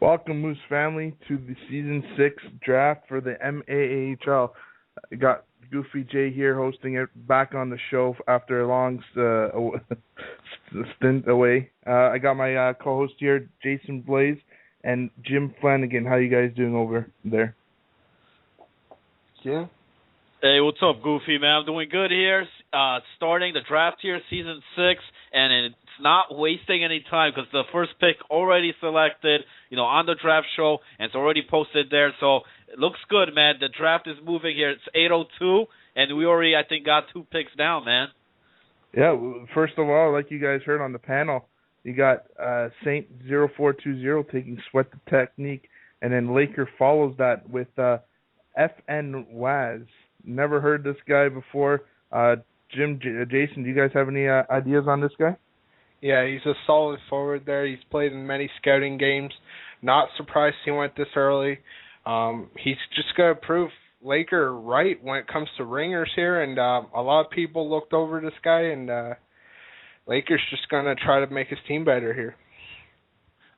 Welcome, Moose family, to the Season 6 draft for the MAHL. I got Goofy J here hosting it, back on the show after a long stint away. I got my co-host here, Jason Blaze, and Jim Flanagan. How you guys doing over there? Yeah. Hey, what's up, Goofy, man? I'm doing good here. Starting the draft here, Season 6, and it's not wasting any time because the first pick already selected, on the draft show, and it's already posted there. So it looks good, man. The draft is moving here. It's 8:02, and we already, I think, got 2 picks down, man. Yeah, first of all, like you guys heard on the panel, you got Saint 0420 taking Sweat the Technique, and then Laker follows that with FN Waz. Never heard this guy before. Jim, Jason, do you guys have any ideas on this guy? Yeah, he's a solid forward there. He's played in many scouting games. Not surprised he went this early. He's just going to prove Laker right when it comes to ringers here, and a lot of people looked over this guy, and Laker's just going to try to make his team better here.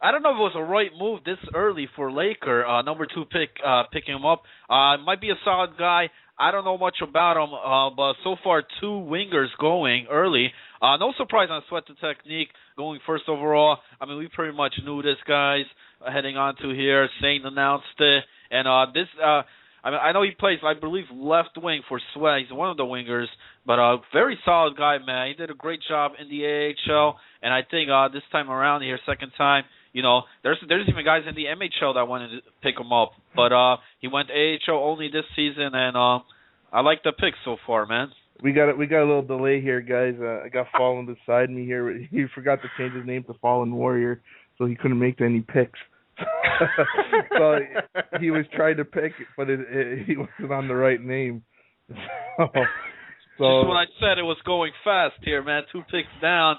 I don't know if it was a right move this early for Laker, number 2 pick, picking him up. Might be a solid guy. I don't know much about him, but so far 2 wingers going early. No surprise on Sweat the Technique going first overall. I mean, we pretty much knew this guy's heading on to here. Saint announced it. And I know he plays, I believe, left wing for Sweat. He's one of the wingers, but a very solid guy, man. He did a great job in the AHL, and I think this time around here, second time, there's even guys in the MHL that wanted to pick him up, but he went AHL only this season, and I like the pick so far, man. We got a little delay here, guys. I got Fallen beside me here. He forgot to change his name to Fallen Warrior, so he couldn't make any picks. So he was trying to pick, but he wasn't on the right name. So just when I said it was going fast here, man, 2 picks down,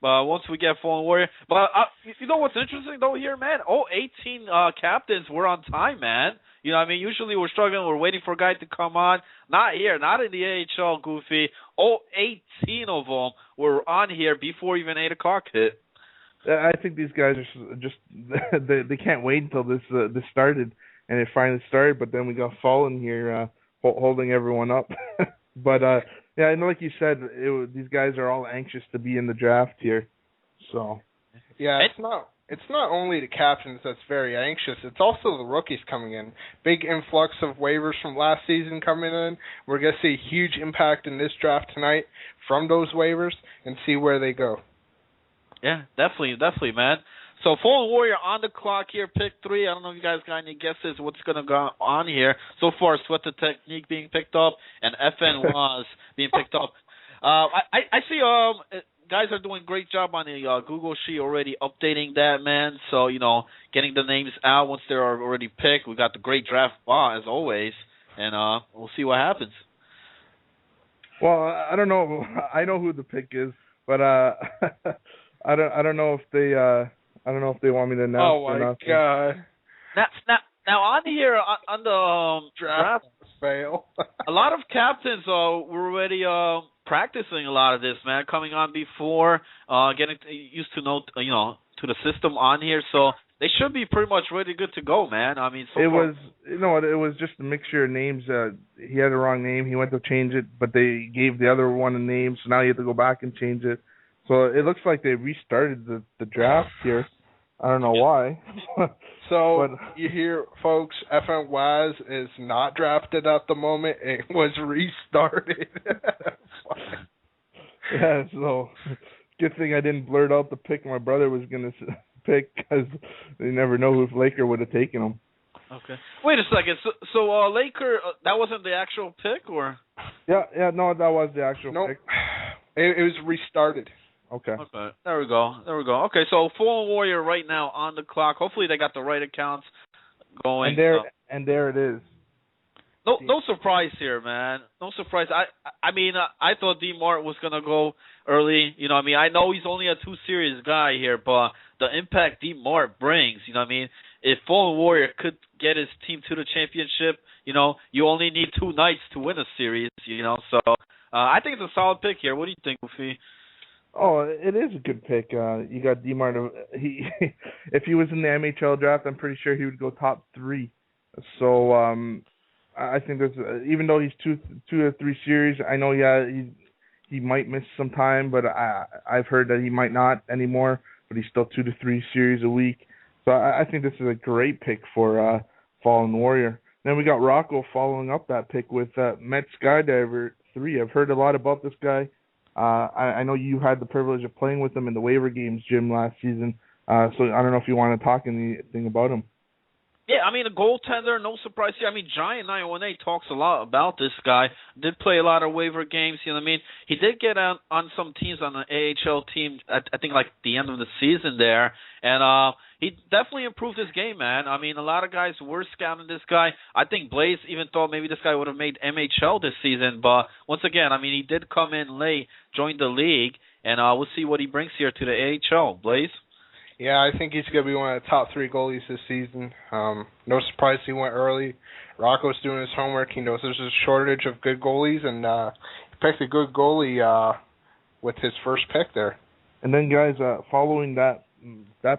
once we get Fallen Warrior. But you know what's interesting, though, here, man? 18 captains were on time, man. Usually we're struggling. We're waiting for a guy to come on. Not here. Not in the AHL, Goofy. 18 of them were on here before even 8 o'clock hit. I think these guys are just they can't wait until this started, and it finally started. But then we got Fallen here holding everyone up. But yeah, I know, like you said, these guys are all anxious to be in the draft here. So yeah, it's not only the captains that's very anxious. It's also the rookies coming in. Big influx of waivers from last season coming in. We're gonna see a huge impact in this draft tonight from those waivers and see where they go. Yeah, definitely, man. So Fallen Warrior on the clock here, pick 3. I don't know if you guys got any guesses what's going to go on here. So far, Sweat the Technique being picked up and FN Was being picked up. I see guys are doing a great job on the Google Sheet already updating that, man. So, getting the names out once they're already picked. We got the great draft as always, and we'll see what happens. Well, I don't know. I know who the pick is, but I don't know if they want me to announce. Oh my God! Now on here on the draft fail. A lot of captains were already practicing a lot of this, man. Coming on before, getting used to to the system on here, so they should be pretty much ready, good to go, man. I mean, it was just a mixture of names. He had the wrong name. He went to change it, but they gave the other one a name, so now he had to go back and change it. So it looks like they restarted the draft here. I don't know why. So you hear, folks, FN Waz is not drafted at the moment. It was restarted. Yeah, so good thing I didn't blurt out the pick my brother was going to pick, because you never know if Laker would have taken him. Okay. Wait a second. So Laker, that wasn't the actual pick, or? Yeah, no, that was the actual pick. It was restarted. Okay. There we go. Okay, so Fallen Warrior right now on the clock. Hopefully they got the right accounts going. And there it is. No surprise here, man. No surprise. I mean, I thought D Mart was gonna go early. I know he's only a 2-series guy here, but the impact D Mart brings. If Fallen Warrior could get his team to the championship, you only need 2 nights to win a series. So I think it's a solid pick here. What do you think, Goofy? Oh, it is a good pick. You got DeMar. He, if he was in the MHL draft, I'm pretty sure he would go top 3. So I think there's even though he's 2 to 3 series, I know he might miss some time, but I've heard that he might not anymore. But he's still 2 to 3 series a week. So I think this is a great pick for Fallen Warrior. Then we got Rocco following up that pick with Met Skydiver 3. I've heard a lot about this guy. I know you had the privilege of playing with him in the waiver games, Jim, last season. So I don't know if you want to talk anything about him. Yeah, I mean, a goaltender, no surprise here. I mean, Giant 918 talks a lot about this guy. Did play a lot of waiver games, you know what I mean? He did get on some teams on the AHL team, I think, like, the end of the season there. And he definitely improved his game, man. I mean, a lot of guys were scouting this guy. I think Blaze even thought maybe this guy would have made MHL this season. But once again, I mean, he did come in late, joined the league, and we'll see what he brings here to the AHL. Blaze? Yeah, I think he's going to be one of the top 3 goalies this season. No surprise he went early. Rocco's doing his homework. He knows there's a shortage of good goalies, and he picked a good goalie with his first pick there. And then, guys, following that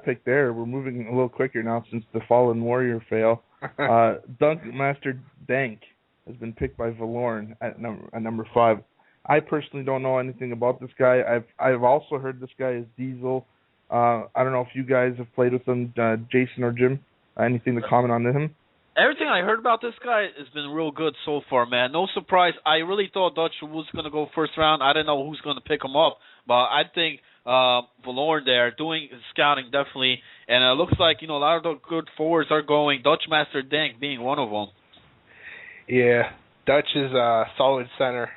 pick there, we're moving a little quicker now since the Fallen Warrior fail. Dunkmaster Dank has been picked by Valorn at number 5. I personally don't know anything about this guy. I've also heard this guy is Diesel. I don't know if you guys have played with him, Jason or Jim. Anything to comment on him? Everything I heard about this guy has been real good so far, man. No surprise. I really thought Dutch was going to go first round. I didn't know who's going to pick him up, but I think Valorn there doing scouting definitely, and it looks like a lot of the good forwards are going. Dutchmaster Dank being one of them. Yeah, Dutch is a solid center,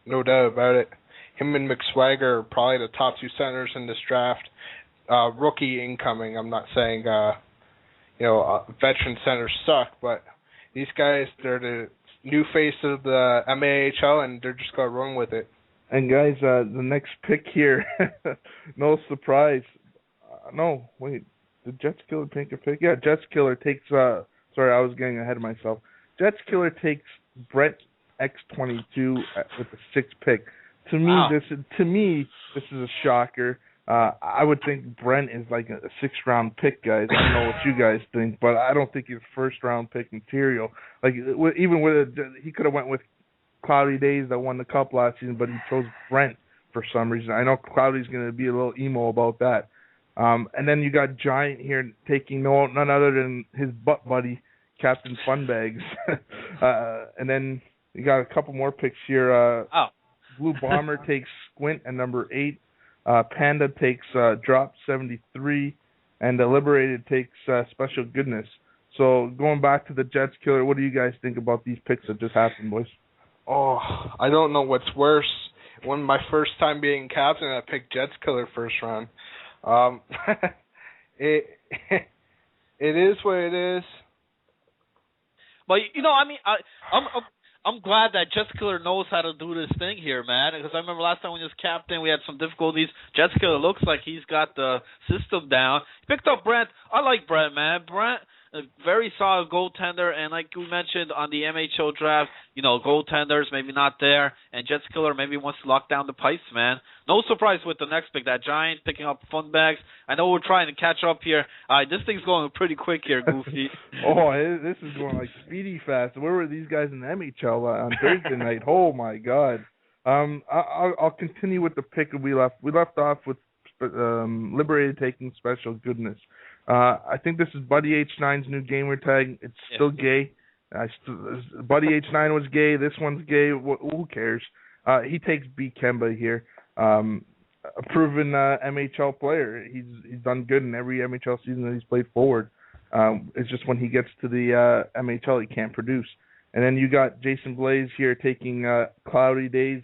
no doubt about it. Him and McSwagger are probably the top 2 centers in this draft. Rookie incoming. I'm not saying veteran centers suck, but these guys, they're the new face of the MAHL, and they're just gonna run with it. And guys, the next pick here, no surprise. No, wait, did Jets Killer take a pick? Yeah, Jets Killer takes. Sorry, I was getting ahead of myself. Jets Killer takes Brett X22 with the 6th pick. To me, wow. this is a shocker. I would think Brent is like a 6th-round pick, guys. I don't know what you guys think, but I don't think he's first-round pick material. Like he could have went with Cloudy Days that won the Cup last season, but he chose Brent for some reason. I know Cloudy's going to be a little emo about that. And then you got Giant here taking none other than his butt buddy, Captain Funbags. And then you got a couple more picks here. Blue Bomber takes Squint at number 8. Panda takes Drop 73, and the Liberated takes Special Goodness. So going back to the Jets Killer, what do you guys think about these picks that just happened, boys? Oh, I don't know what's worse. When my first time being captain, I picked Jets Killer first round. It is what it is. But I'm glad that Jets Killer knows how to do this thing here, man. Because I remember last time when he was captain, we had some difficulties. Jets Killer looks like he's got the system down. He picked up Brent. I like Brent, man. Brent, a very solid goaltender, and like we mentioned on the MHL draft, goaltenders maybe not there, and Jets Killer maybe wants to lock down the pipes, man. No surprise with the next pick, that Giant picking up Funbags. I know we're trying to catch up here. This thing's going pretty quick here, Goofy. This is going like speedy fast. Where were these guys in the MHL on Thursday night? Oh my God. I'll continue with the pick we left. We left off with Liberated taking Special Goodness. I think this is Buddy H9's new gamer tag. It's still gay. Buddy H9 was gay. This one's gay. Who cares? He takes B. Kemba here. A proven MHL player. He's done good in every MHL season that he's played forward. It's just when he gets to the MHL, he can't produce. And then you got Jason Blaze here taking Cloudy Days,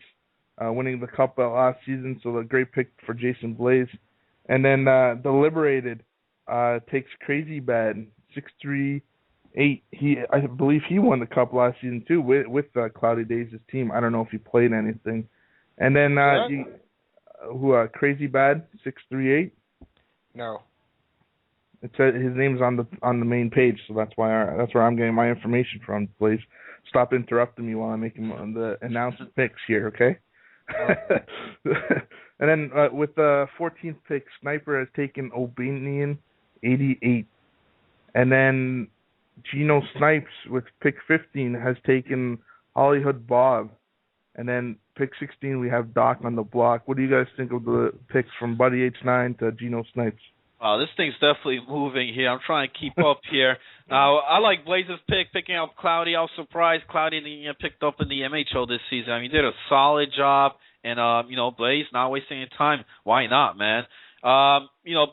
winning the Cup last season. So a great pick for Jason Blaze. And then the Liberated takes Crazy Bad 638. I believe he won the Cup last season too with Cloudy Days' team. I don't know if he played anything. And then Crazy Bad 638. No. It said his name's on the main page, so that's where I'm getting my information from. Please stop interrupting me while I'm making the announcement picks here, okay? And then with the 14th pick, Sniper has taken O'Banian, 88. And then Geno Snipes with pick 15 has taken Hollywood Bob. And then pick 16, we have Doc on the block. What do you guys think of the picks from Buddy H9 to Geno Snipes? This thing's definitely moving here. I'm trying to keep up here. Now, I like Blaze's picking up Cloudy. I was surprised Cloudy didn't get picked up in the MHL this season. I mean, he did a solid job. And, Blaze, not wasting any time. Why not, man?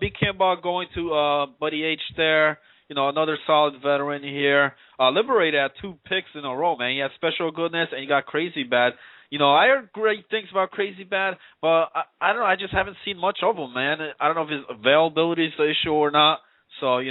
Big Kimba going to Buddy H there. Another solid veteran here. Liberated at 2 picks in a row, man. He had Special Goodness, and he got Crazy Bad. I heard great things about Crazy Bad, but I don't know. I just haven't seen much of him, man. I don't know if his availability is the issue or not. So,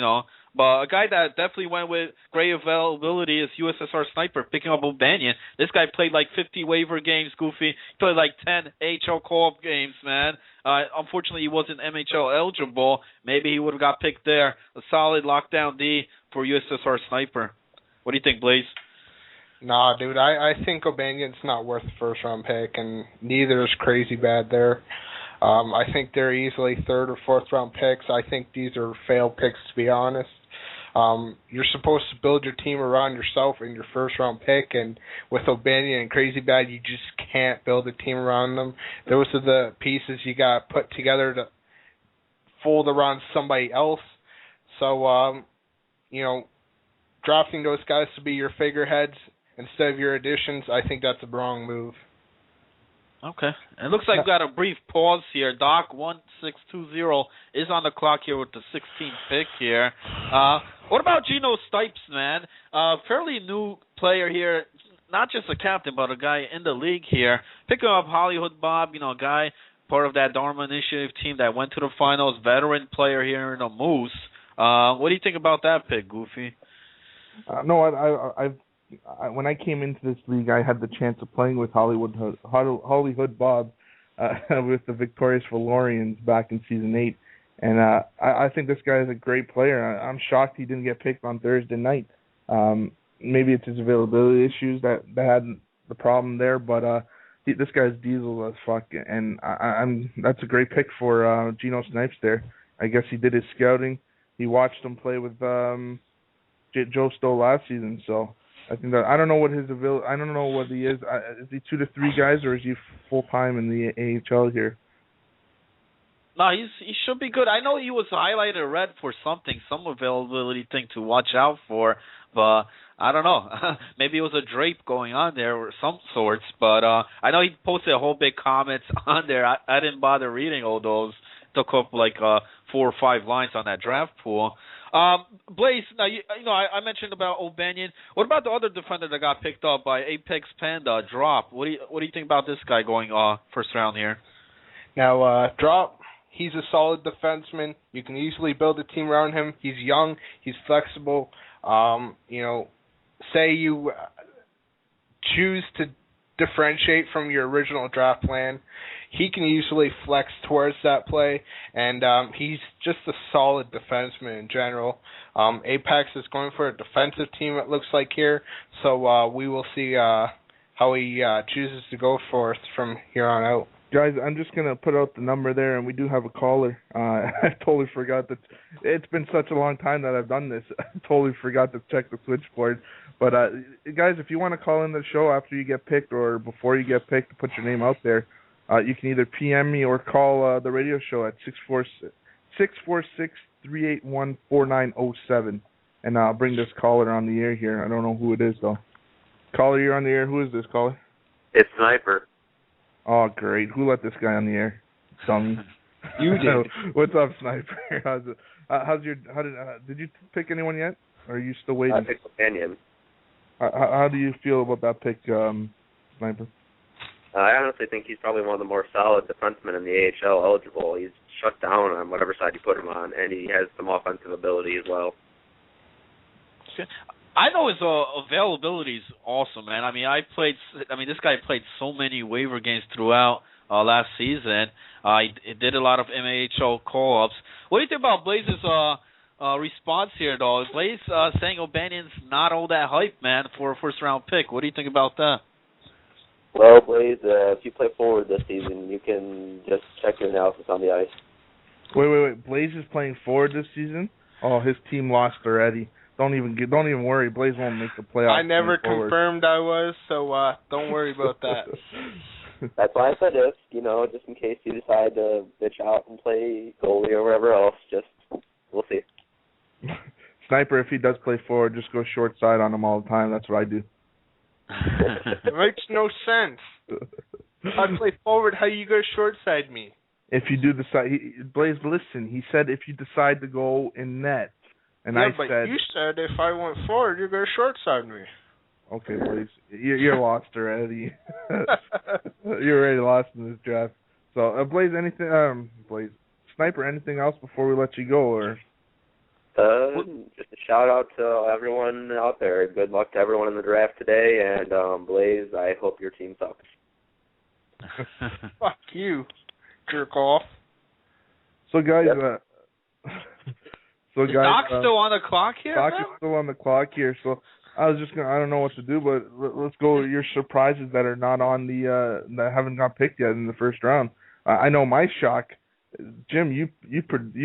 but a guy that definitely went with great availability is USSR Sniper, picking up O'Banian. This guy played like 50 waiver games, Goofy. He played like 10 AHL co-op games, man. Unfortunately, he wasn't MHL eligible. Maybe he would have got picked there. A solid lockdown D for USSR Sniper. What do you think, Blaze? Nah, dude, I think O'Banian's not worth a first-round pick, and neither is Crazy Bad there. I think they're easily third or fourth-round picks. I think these are failed picks, to be honest. You're supposed to build your team around yourself in your first-round pick, and with O'Banian and Crazy Bad, you just can't build a team around them. Those are the pieces you got put together to fold around somebody else. So, drafting those guys to be your figureheads instead of your additions, I think that's a wrong move. Okay. It looks like we've got a brief pause here. Doc1620 is on the clock here with the 16th pick here. What about Geno Snipes, man? Fairly new player here. Not just a captain, but a guy in the league here. Picking up Hollywood Bob, a guy part of that Dharma Initiative team that went to the finals, veteran player here in the Moose. What do you think about that pick, Goofy? No, when I came into this league, I had the chance of playing with Hollywood Bob with the Victorious Valorians back in Season 8. And I think this guy is a great player. I'm shocked he didn't get picked on Thursday night. Maybe it's his availability issues that had the problem there, but this guy's diesel as fuck. And that's a great pick for Geno Snipes there. I guess he did his scouting. He watched him play with Joe Stowe last season, so I think that I don't know what he is. Is he 2 to 3 guys, or is he full time in the AHL here? No, he should be good. I know he was highlighted red for something, some availability thing to watch out for, but I don't know. Maybe it was a drape going on there or some sorts. But I know he posted a whole big comments on there. I didn't bother reading all those. Took up like 4 or 5 lines on that draft pool. Blaze, now I mentioned about O'Banian. What about the other defender that got picked up by Apex Panda, Drop? What do you think about this guy going first round here? Now, Drop, he's a solid defenseman. You can easily build a team around him. He's young. He's flexible. Say you choose to differentiate from your original draft plan, he can usually flex towards that play, and he's just a solid defenseman in general. Apex is going for a defensive team, it looks like here, so we will see how he chooses to go forth from here on out. Guys, I'm just going to put out the number there, and we do have a caller. I totally forgot that. It's been such a long time that I've done this. I totally forgot to check the switchboard. But, guys, if you want to call in the show after you get picked or before you get picked to put your name out there, you can either PM me or call the radio show at 646-381-4907. And I'll bring this caller on the air here. I don't know who it is, though. Caller, you're on the air. Who is this caller? It's Sniper. Oh, great. Who let this guy on the air? Dummy. You did. What's up, Sniper? Did you pick anyone yet? Or are you still waiting? I picked Companion. How do you feel about that pick, Sniper? I honestly think he's probably one of the more solid defensemen in the AHL eligible. He's shut down on whatever side you put him on, and he has some offensive ability as well. I know his availability is awesome, man. This guy played so many waiver games throughout last season. He did a lot of MAHL call-ups. What do you think about Blaze's response here, though? Blaze saying O'Banian's not all that hype, man, for a first-round pick. What do you think about that? Well, Blaze, if you play forward this season, you can just check your analysis on the ice. Wait. Blaze is playing forward this season? Oh, his team lost already. Don't even worry. Blaze won't make the playoffs. I never confirmed I was, so don't worry about that. That's why I said if, just in case you decide to bitch out and play goalie or whatever else, we'll see. Sniper, if he does play forward, just go short side on him all the time. That's what I do. It makes no sense. If I play forward, how you go short side me? If you do decide, Blaze, listen. He said if you decide to go in net, and yeah, I but said you said if I went forward, you're going to short side me. Okay, Blaze, you're lost already. You're already lost in this draft. So, Blaze, Blaze, Sniper, anything else before we let you go, or? Just a shout out to everyone out there. Good luck to everyone in the draft today, and Blaze, I hope your team sucks. Fuck you, jerk off. So guys, yep. Is Doc still on the clock here? Doc is still on the clock here. So I don't know what to do, but let's go with your surprises that are not on that haven't got picked yet in the first round. I know my shock. Jim, you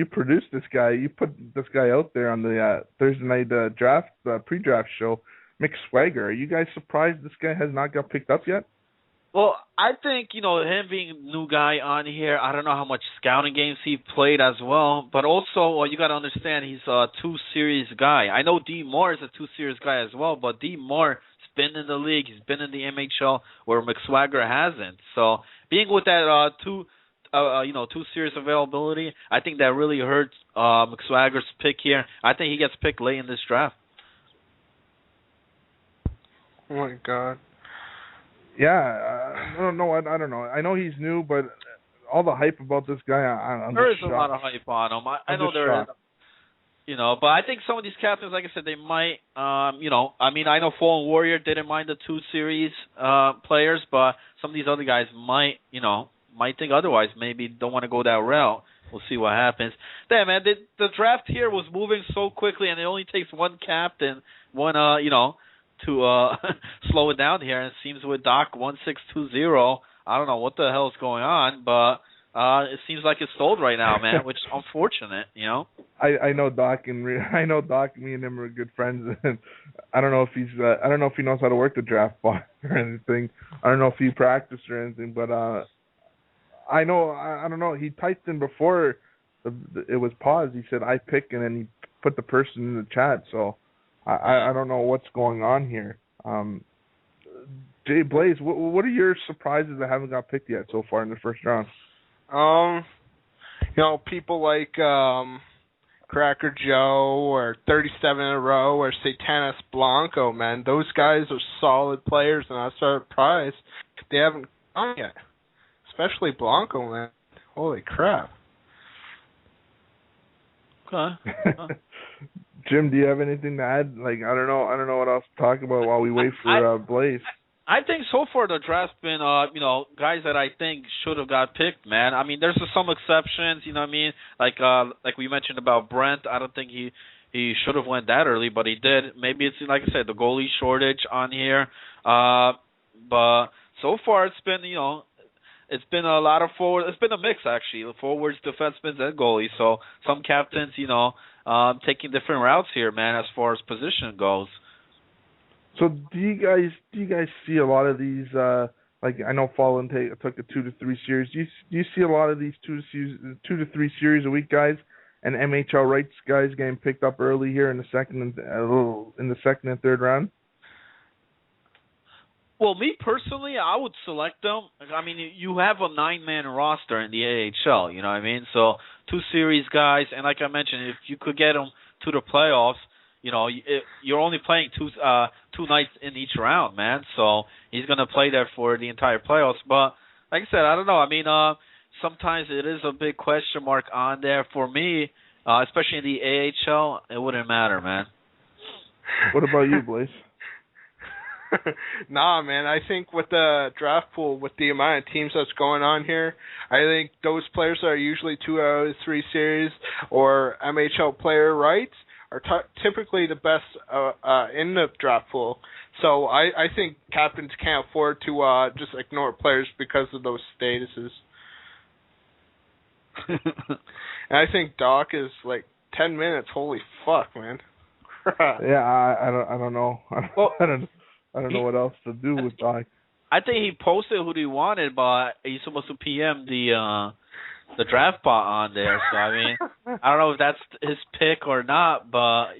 produced this guy. You put this guy out there on the Thursday night draft pre-draft show. Mick Swagger. Are you guys surprised this guy has not got picked up yet? Well, I think, him being a new guy on here, I don't know how much scouting games he played as well, but also you got to understand he's a 2-series guy. I know D. Moore is a 2-series guy as well, but D. Moore's been in the league. He's been in the MHL where McSwagger hasn't. So being with that 2-series availability, I think that really hurts McSwagger's pick here. I think he gets picked late in this draft. Oh, my God. Yeah, I don't know. I know he's new, but all the hype about this guy, I'm there is shocked. A lot of hype on him. I know there shocked. is. But I think some of these captains, like I said, they might, I know Fallen Warrior didn't mind the 2-series players, but some of these other guys might think otherwise. Maybe don't want to go that route. We'll see what happens. Damn, man, the draft here was moving so quickly, and it only takes one captain, to slow it down here. And it seems with Doc 1620, I don't know what the hell is going on, but it seems like it's sold right now, man, which is unfortunate, I know Doc, and me and him are good friends, and I don't know if he knows how to work the draft bot or anything. I don't know if he practiced or anything, but I don't know. He typed in before it was paused. He said I pick, and then he put the person in the chat. So I don't know what's going on here. Jay Blaze, what are your surprises that haven't got picked yet so far in the first round? People like Cracker Joe or 37 in a row or Satanas Blanco, man. Those guys are solid players, and I'm surprised they haven't gone yet. Especially Blanco, man. Holy crap. Okay. Jim, do you have anything to add? I don't know what else to talk about while we wait for Blaze. I think so far the draft's been, guys that I think should have got picked, man. I mean, there's some exceptions, you know what I mean? Like we mentioned about Brent. I don't think he should have went that early, but he did. Maybe it's, like I said, the goalie shortage on here. But so far it's been, it's been a lot of forward. It's been a mix, actually. Forwards, defensemen, and goalies. So some captains, taking different routes here, man, as far as position goes. So do you guys see a lot of these? I know Fallen took a 2 to 3 series. Do you see a lot of these 2 to 3 series a week guys and MHL rights guys getting picked up early here in the second and third round? Well, me personally, I would select them. I mean, you have a 9-man roster in the AHL, you know what I mean? So 2 series guys, and like I mentioned, if you could get them to the playoffs, you're only playing two nights in each round, man. So he's going to play there for the entire playoffs. But like I said, I don't know. I mean, sometimes it is a big question mark on there for me, especially in the AHL. It wouldn't matter, man. What about you, Blaze? Nah, man. I think with the draft pool, with the amount of teams that's going on here, I think those players that are usually 2 out of 3 series or MHL player rights are typically the best in the draft pool. So I think captains can't afford to just ignore players because of those statuses. And I think Doc is like 10 minutes. Holy fuck, man. Yeah, I don't know. Well, I don't know what else to do with Doc. I think he posted who he wanted, but he's supposed to PM the draft bot on there. So I mean, I don't know if that's his pick or not, but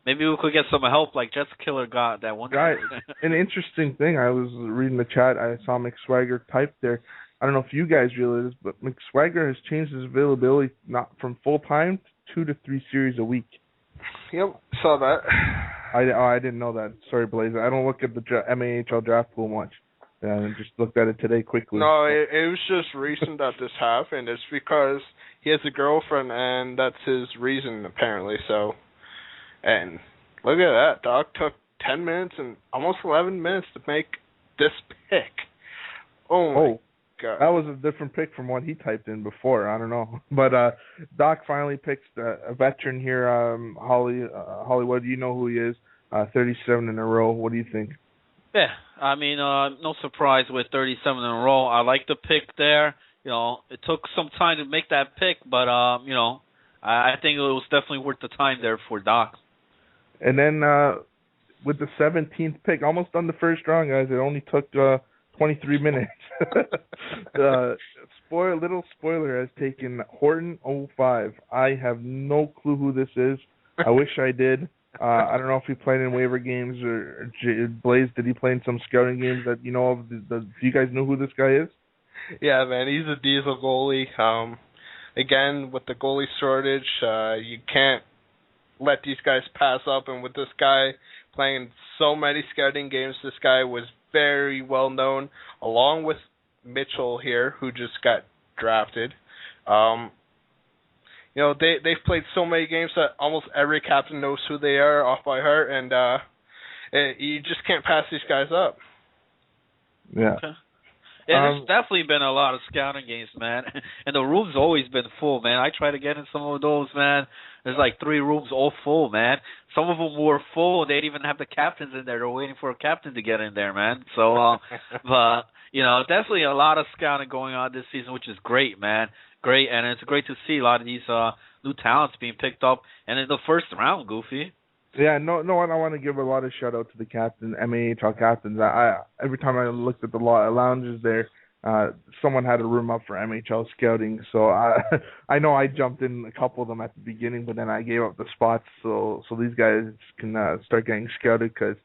maybe we could get some help like Jets Killer got that one. Guy, an interesting thing. I was reading the chat. I saw McSwagger type there. I don't know if you guys realize this, but McSwagger has changed his availability not from full time to 2 to 3 series a week. Yep, saw that. I didn't know that. Sorry, Blaze. I don't look at the MAHL draft pool much. I just looked at it today quickly. No, it was just recent that this happened. It's because he has a girlfriend, and that's his reason, apparently. So, and look at that. Doc took 10 minutes and almost 11 minutes to make this pick. Oh, my God. That was a different pick from what he typed in before. I don't know. But Doc finally picks a veteran here, Hollywood. You know who he is. 37 in a row. What do you think? Yeah, I mean, no surprise with 37 in a row. I like the pick there. It took some time to make that pick, but I think it was definitely worth the time there for Doc. And then with the 17th pick, almost on the first round, guys, it only took 23 minutes. Little spoiler has taken Horton 05. I have no clue who this is. I wish I did. I don't know if he played in waiver games or Blaze. Did he play in some scouting games that you know of? Do you guys know who this guy is? Yeah, man, he's a diesel goalie. Again, with the goalie shortage, you can't let these guys pass up. And with this guy playing so many scouting games, this guy was very well known, along with Mitchell here, who just got drafted. They've played so many games that almost every captain knows who they are off by heart, and you just can't pass these guys up. Yeah. Okay. Yeah, there's definitely been a lot of scouting games, man, and the room's always been full, man. I try to get in some of those, man. There's like 3 rooms all full, man. Some of them were full. They'd even have the captains in there. They're waiting for a captain to get in there, man. So, but definitely a lot of scouting going on this season, which is great, man. Great, and it's great to see a lot of these new talents being picked up, and in the first round, Goofy. Yeah, no, I want to give a lot of shout out to the captain, MAHL captains. Every time I looked at the lounges there, someone had a room up for MHL scouting. So I know I jumped in a couple of them at the beginning, but then I gave up the spots so these guys can start getting scouted because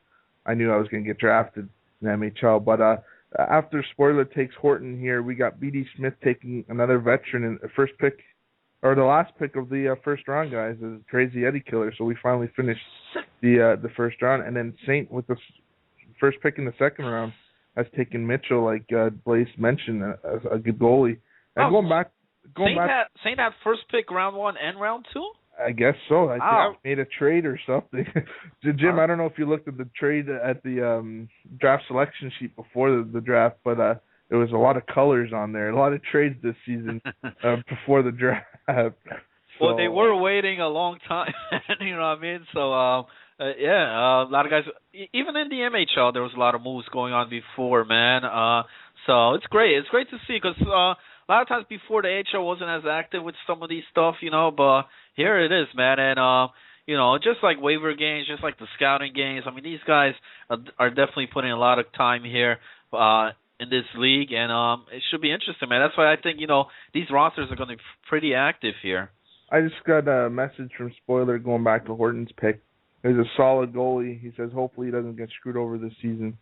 I knew I was going to get drafted in MHL. But after Spoiler takes Horton here, we got B.D. Smith taking another veteran in the first pick. Or the last pick of the first round, guys, is Crazy Eddie Killer. So we finally finished the first round, and then Saint with the first pick in the second round has taken Mitchell, like Blaze mentioned, a good goalie. And Saint had first pick round 1 and round 2. I guess so. I think I made a trade or something. Jim, I don't know if you looked at the trade at the draft selection sheet before the draft, but there was a lot of colors on there, a lot of trades this season before the draft. Well, they were waiting a long time, you know what I mean? So, a lot of guys, even in the MHL, there was a lot of moves going on before, man. So it's great. It's great to see because a lot of times before the AHL wasn't as active with some of these stuff, but here it is, man. And, just like waiver games, just like the scouting games, I mean, these guys are definitely putting a lot of time here in this league, and it should be interesting, man. That's why I think, these rosters are going to be pretty active here. I just got a message from Spoiler going back to Horton's pick. He's a solid goalie. He says hopefully he doesn't get screwed over this season.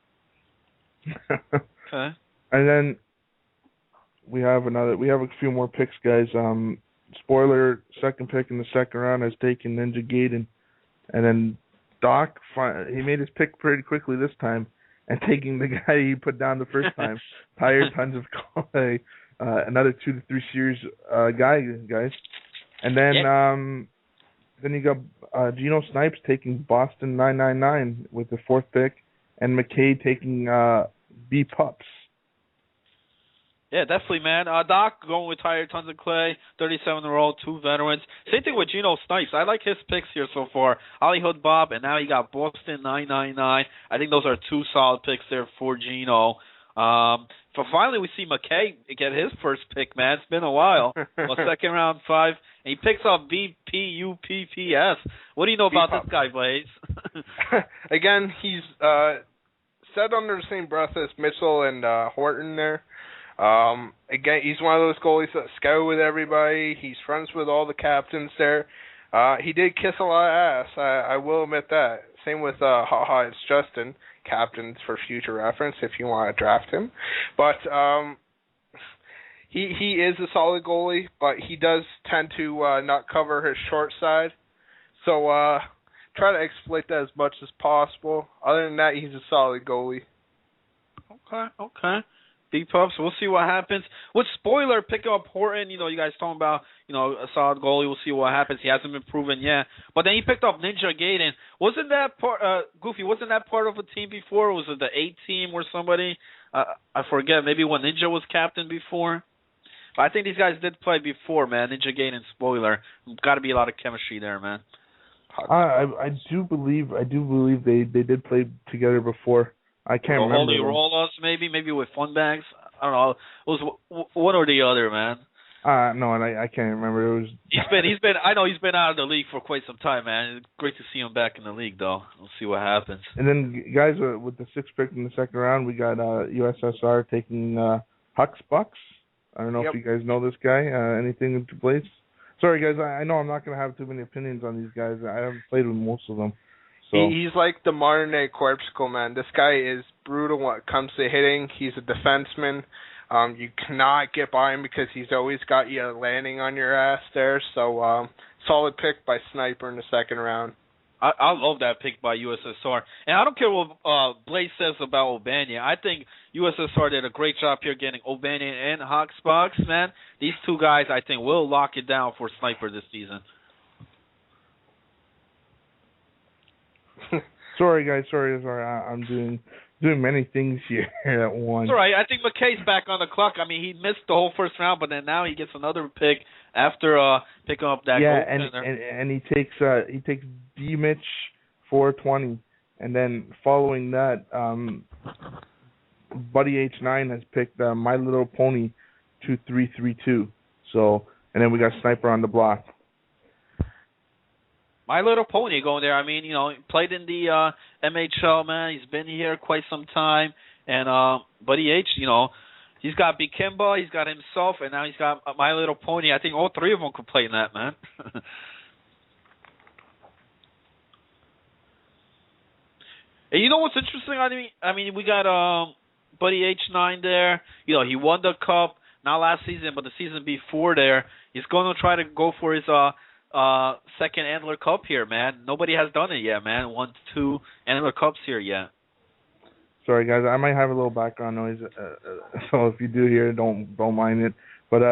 Okay. And then we have a few more picks, guys. Spoiler, second pick in the second round has taken Ninja Gaiden. And then Doc, he made his pick pretty quickly this time, and taking the guy he put down the first time, Tired Tons of Clay, another 2 to 3 series guys. And then then you got Geno Snipes taking Boston 999 with the 4th pick, and McKay taking B Pups. Yeah, definitely, man. Doc going with Tyler Tons of Clay, 37 in a row, 2 veterans. Same thing with Geno Snipes. I like his picks here so far. Hollywood Bob, and now he got Boston 999. I think those are 2 solid picks there for Geno. So finally we see McKay get his first pick, man. It's been a while. Well, second round 5, and he picks up BPUPPS. What do you know about this guy, Blaze? Again, he's said under the same breath as Mitchell and Horton there. Again, he's one of those goalies that scout with everybody. He's friends with all the captains there. He did kiss a lot of ass. I will admit that. Same with it's Justin, captains for future reference if you want to draft him. But he is a solid goalie, but he does tend to not cover his short side. So try to exploit that as much as possible. Other than that, he's a solid goalie. Okay. Big Pups, we'll see what happens. With Spoiler picking up Horton, you guys talking about, a solid goalie. We'll see what happens. He hasn't been proven yet. But then he picked up Ninja Gaiden. Wasn't that part, Goofy, wasn't that part of a team before? Was it the A team or somebody? I forget. Maybe when Ninja was captain before? But I think these guys did play before, man. Ninja Gaiden and Spoiler. Got to be a lot of chemistry there, man. I do believe they did play together before. I can't remember. Holy Roll-Ups, maybe with Fun Bags. I don't know. It was one or the other, man. No, and I can't remember. It was. He's been. I know he's been out of the league for quite some time, man. It's great to see him back in the league, though. We'll see what happens. And then, guys, with the 6th pick in the second round, we got USSR taking Hux Bucks. I don't know if you guys know this guy. Anything to place? Sorry, guys. I know I'm not going to have too many opinions on these guys. I haven't played with most of them. So. He's like the modern-day Corpsicle, man. This guy is brutal when it comes to hitting. He's a defenseman. You cannot get by him because he's always got you landing on your ass there. So, solid pick by Sniper in the second round. I love that pick by USSR. And I don't care what Blaze says about O'Banion. I think USSR did a great job here getting O'Banion and Hawksbox, man. These 2 guys, I think, will lock it down for Sniper this season. Sorry, guys. Sorry. I'm doing many things here at once. It's all right. I think McKay's back on the clock. I mean, he missed the whole first round, but then now he gets another pick after picking up that goaltender. and he takes D-Mitch 420, and then following that, Buddy H9 has picked My Little Pony 2332. So, and then we got Sniper on the block. My Little Pony going there. I mean, he played in the MHL, man. He's been here quite some time. And Buddy H, he's got Bikimba, he's got himself, and now he's got My Little Pony. I think all 3 of them could play in that, man. And you know what's interesting? I mean, we got Buddy H9 there. He won the cup, not last season, but the season before there. He's going to try to go for his second Antler Cup here, man. Nobody has done it yet, man. 1, 2 Antler Cups here yet. Sorry, guys. I might have a little background noise, so if you do hear, don't mind it. But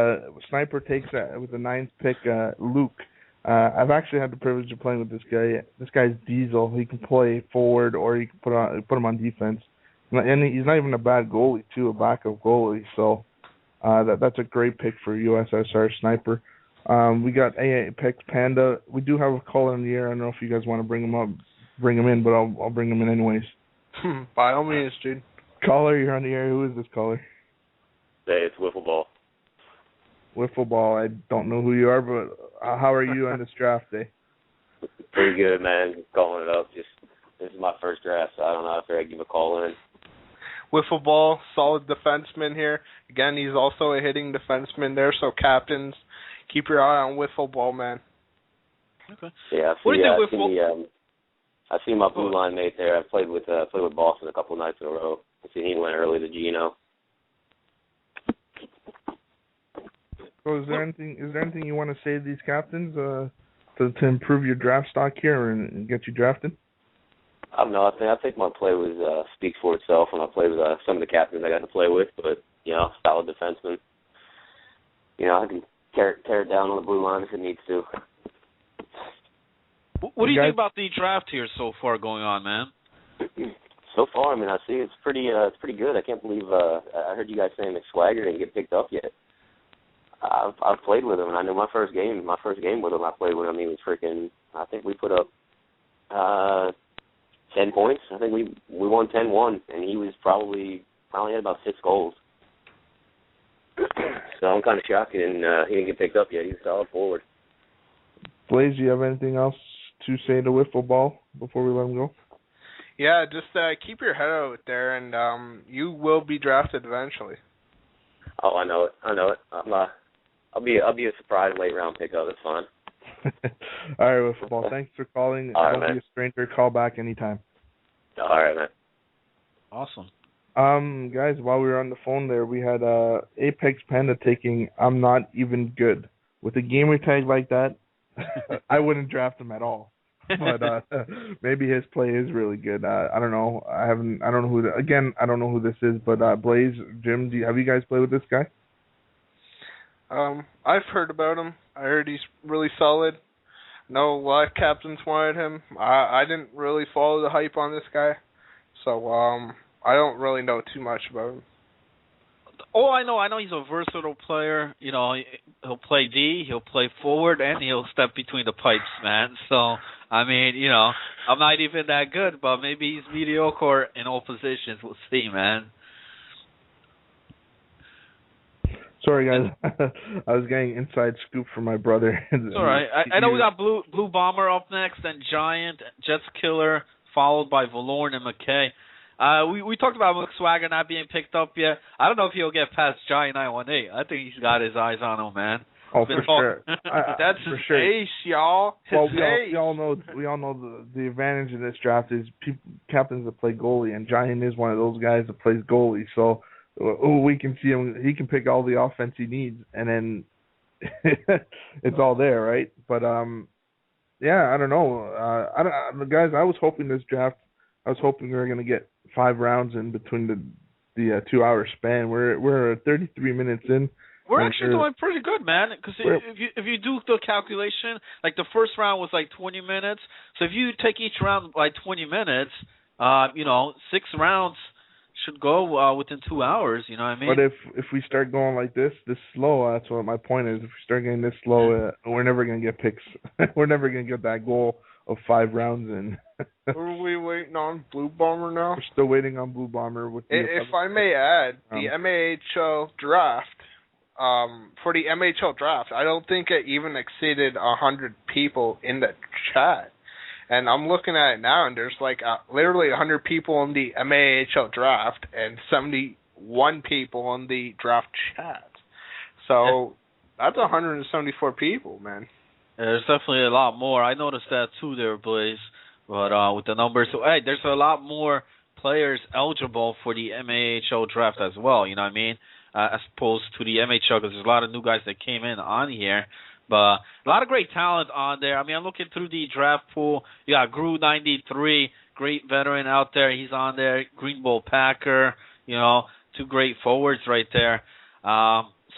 Sniper takes with the 9th pick, Luke. I've actually had the privilege of playing with this guy. This guy's diesel. He can play forward, or you can put him on defense. And he's not even a bad goalie, too, a backup goalie. So that's a great pick for USSR Sniper. We got AA picks Panda. We do have a caller in the air. I don't know if you guys want to bring him in, but I'll bring him in anyways. By all means, dude. Caller, you're on the air. Who is this caller? Hey, it's Wiffle Ball. Wiffle Ball. I don't know who you are, but how are you on this draft day? Pretty good, man. Just calling it up. This is my first draft, so I don't know if I give a call in. Wiffle Ball, solid defenseman here. Again, he's also a hitting defenseman there, so captains, keep your eye on Wiffle Ball, man. Okay. Yeah, I see my blue line mate there. I played with Boston a couple nights in a row. I see he went early to Geno. So is there anything you want to say to these captains to improve your draft stock here and get you drafted? No, I think my play was speaks for itself when I played with some of the captains I got to play with. But solid defenseman. I can tear it down on the blue line if it needs to. What do you think about the draft here so far going on, man? So far, I mean, I see it's pretty good. I can't believe I heard you guys saying McSwagger didn't get picked up yet. I've played with him, and I know my first game with him, I played with him. He was freaking. I think we put up 10 points. I think we won 10-1, and he was probably had about 6 goals. So I'm kind of shocked he didn't get picked up yet. He's a solid forward. Blaze, do you have anything else to say to Wiffle Ball before we let him go? Yeah, just keep your head out there, and you will be drafted eventually. Oh, I know it. I'll be a surprise late round pickup. It's fine. All right, Wiffle Ball. Thanks for calling. All right, Don't man. be a stranger. Call back anytime. All right, man. Awesome. Guys, while we were on the phone there, we had Apex Panda taking I'm Not Even Good. With a gamer tag like that, I wouldn't draft him at all. But maybe his play is really good. I don't know. I don't know who this is, but Blaze, Jim, have you guys played with this guy? I've heard about him. I heard he's really solid. No, a lot of captains wanted him. I didn't really follow the hype on this guy, so I don't really know too much about him. Oh, I know he's a versatile player. You know, he'll play D, he'll play forward, and he'll step between the pipes, man. So, I mean, you know, I'm not even that good, but maybe he's mediocre in all positions. We'll see, man. Sorry, guys. I was getting inside scoop from my brother. It's all right. I know we got Blue Bomber up next, then Giant, Jets Killer, followed by Valorn and McKay. We talked about McSwagger not being picked up yet. I don't know if he'll get past Giant 918. I think he's got his eyes on him, man. Oh, for sure. That's for his sure. ace, y'all. Well, we all know the advantage of this draft is captains that play goalie, and Giant is one of those guys that plays goalie. So we can see him. He can pick all the offense he needs, and then it's all there, right? But yeah, I don't know. Guys, I was hoping this draft. I was hoping we were going to get 5 rounds in between the 2 hour span. We're 33 minutes in. We're actually doing pretty good, man. Because if you do the calculation, like the first round was like 20 minutes. So if you take each round by 20 minutes, 6 rounds should go within 2 hours. You know what I mean? But if we start going like this slow, that's what my point is. If we start getting this slow, we're never going to get picks. We're never going to get that goal of 5 rounds in. Are we waiting on Blue Bomber now? We're still waiting on Blue Bomber. If I may add, the MAHL draft, for the MAHL draft, I don't think it even exceeded 100 people in the chat. And I'm looking at it now, and there's like literally 100 people in the MAHL draft and 71 people in the draft chat. So that's 174 people, man. Yeah, there's definitely a lot more. I noticed that too there, Blaze. But with the numbers, so hey, there's a lot more players eligible for the MAHL draft as well. You know what I mean? As opposed to the MHL, because there's a lot of new guys that came in on here. But a lot of great talent on there. I mean, I'm looking through the draft pool. You got Gru 93, great veteran out there. He's on there. Green Bull Packer, 2 great forwards right there.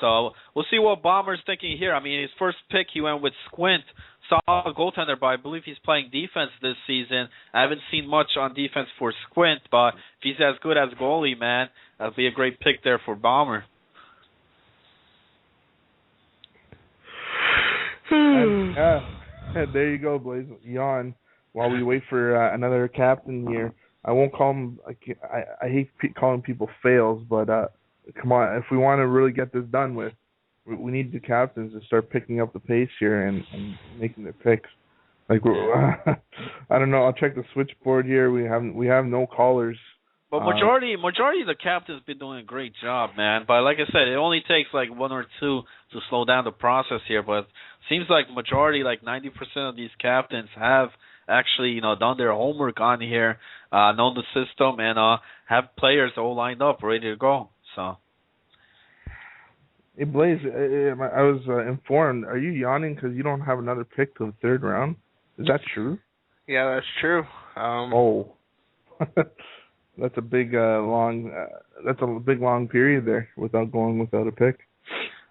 So we'll see what Bomber's thinking here. I mean, his first pick, he went with Squint. Solid goaltender, but I believe he's playing defense this season. I haven't seen much on defense for Squint, but if he's as good as goalie, man, that'll be a great pick there for Bomber. There you go, Blaze. Yawn while we wait for another captain here. I won't call him. I hate calling people fails, but come on, if we want to really get this done with, we need the captains to start picking up the pace here and making their picks. Like I don't know. I'll check the switchboard here. We have no callers. But majority of the captains been doing a great job, man. But like I said, it only takes like 1 or 2 to slow down the process here. But it seems like majority, like 90% of these captains have actually done their homework on here, known the system, and have players all lined up, ready to go. So. Hey Blaze, I was informed. Are you yawning because you don't have another pick till the 3rd round? Is that true? Yeah, that's true. That's a big long. That's a big long period there without a pick.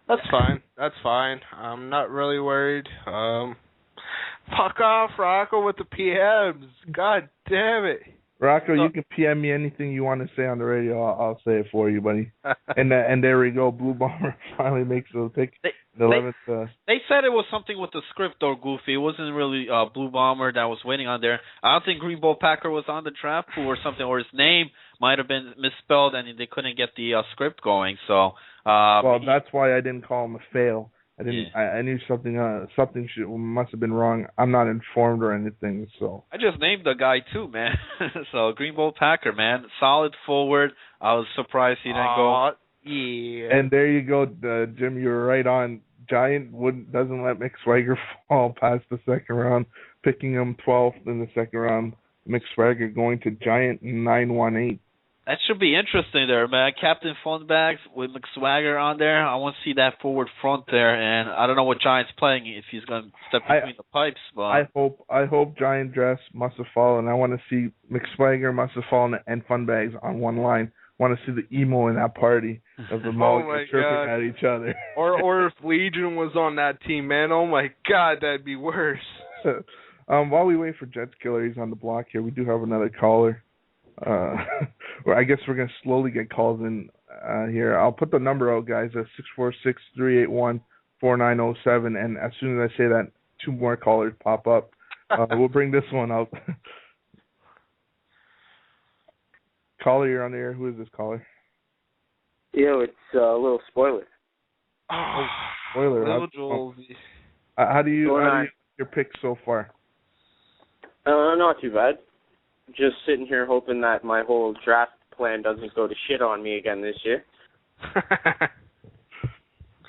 That's fine. I'm not really worried. Fuck off, Rocco, with the PMs. God damn it. Rocco, you can PM me anything you want to say on the radio. I'll say it for you, buddy. And there we go. Blue Bomber finally makes the pick. The 11th. They said it was something with the script, though, Goofy. It wasn't really Blue Bomber that was waiting on there. I don't think Green Bowl Packer was on the draft pool or something, or his name might have been misspelled and they couldn't get the script going. So. Well, that's why I didn't call him a fail. I didn't. Yeah. I knew something must have been wrong. I'm not informed or anything. So I just named the guy too, man. So Green Bowl Packer, man, solid forward. I was surprised he didn't go. Yeah. And there you go, Jim. You were right on. Giant doesn't let McSwagger fall past the second round, picking him 12th in the second round. McSwagger going to Giant 918. That should be interesting there, man. Captain Funbags with McSwagger on there. I want to see that forward front there, and I don't know what Giant's playing if he's going to step between the pipes. But I hope Giant dress must have fallen. I want to see McSwagger, must have fallen, and Funbags on one line. I want to see the emo in that party of them all chirping at each other. or if Legion was on that team, man. Oh my God, that'd be worse. While we wait for Jets Killer, he's on the block here. We do have another caller. I guess we're going to slowly get calls in here. I'll put the number out, guys, at 646-381-4907, and as soon as I say that, 2 more callers pop up. We'll bring this one out. Caller, you're on the air. Who is this caller? Yo, it's a little spoiler. Oh, spoiler. How do you your picks so far? Not too bad. Just sitting here hoping that my whole draft plan doesn't go to shit on me again this year.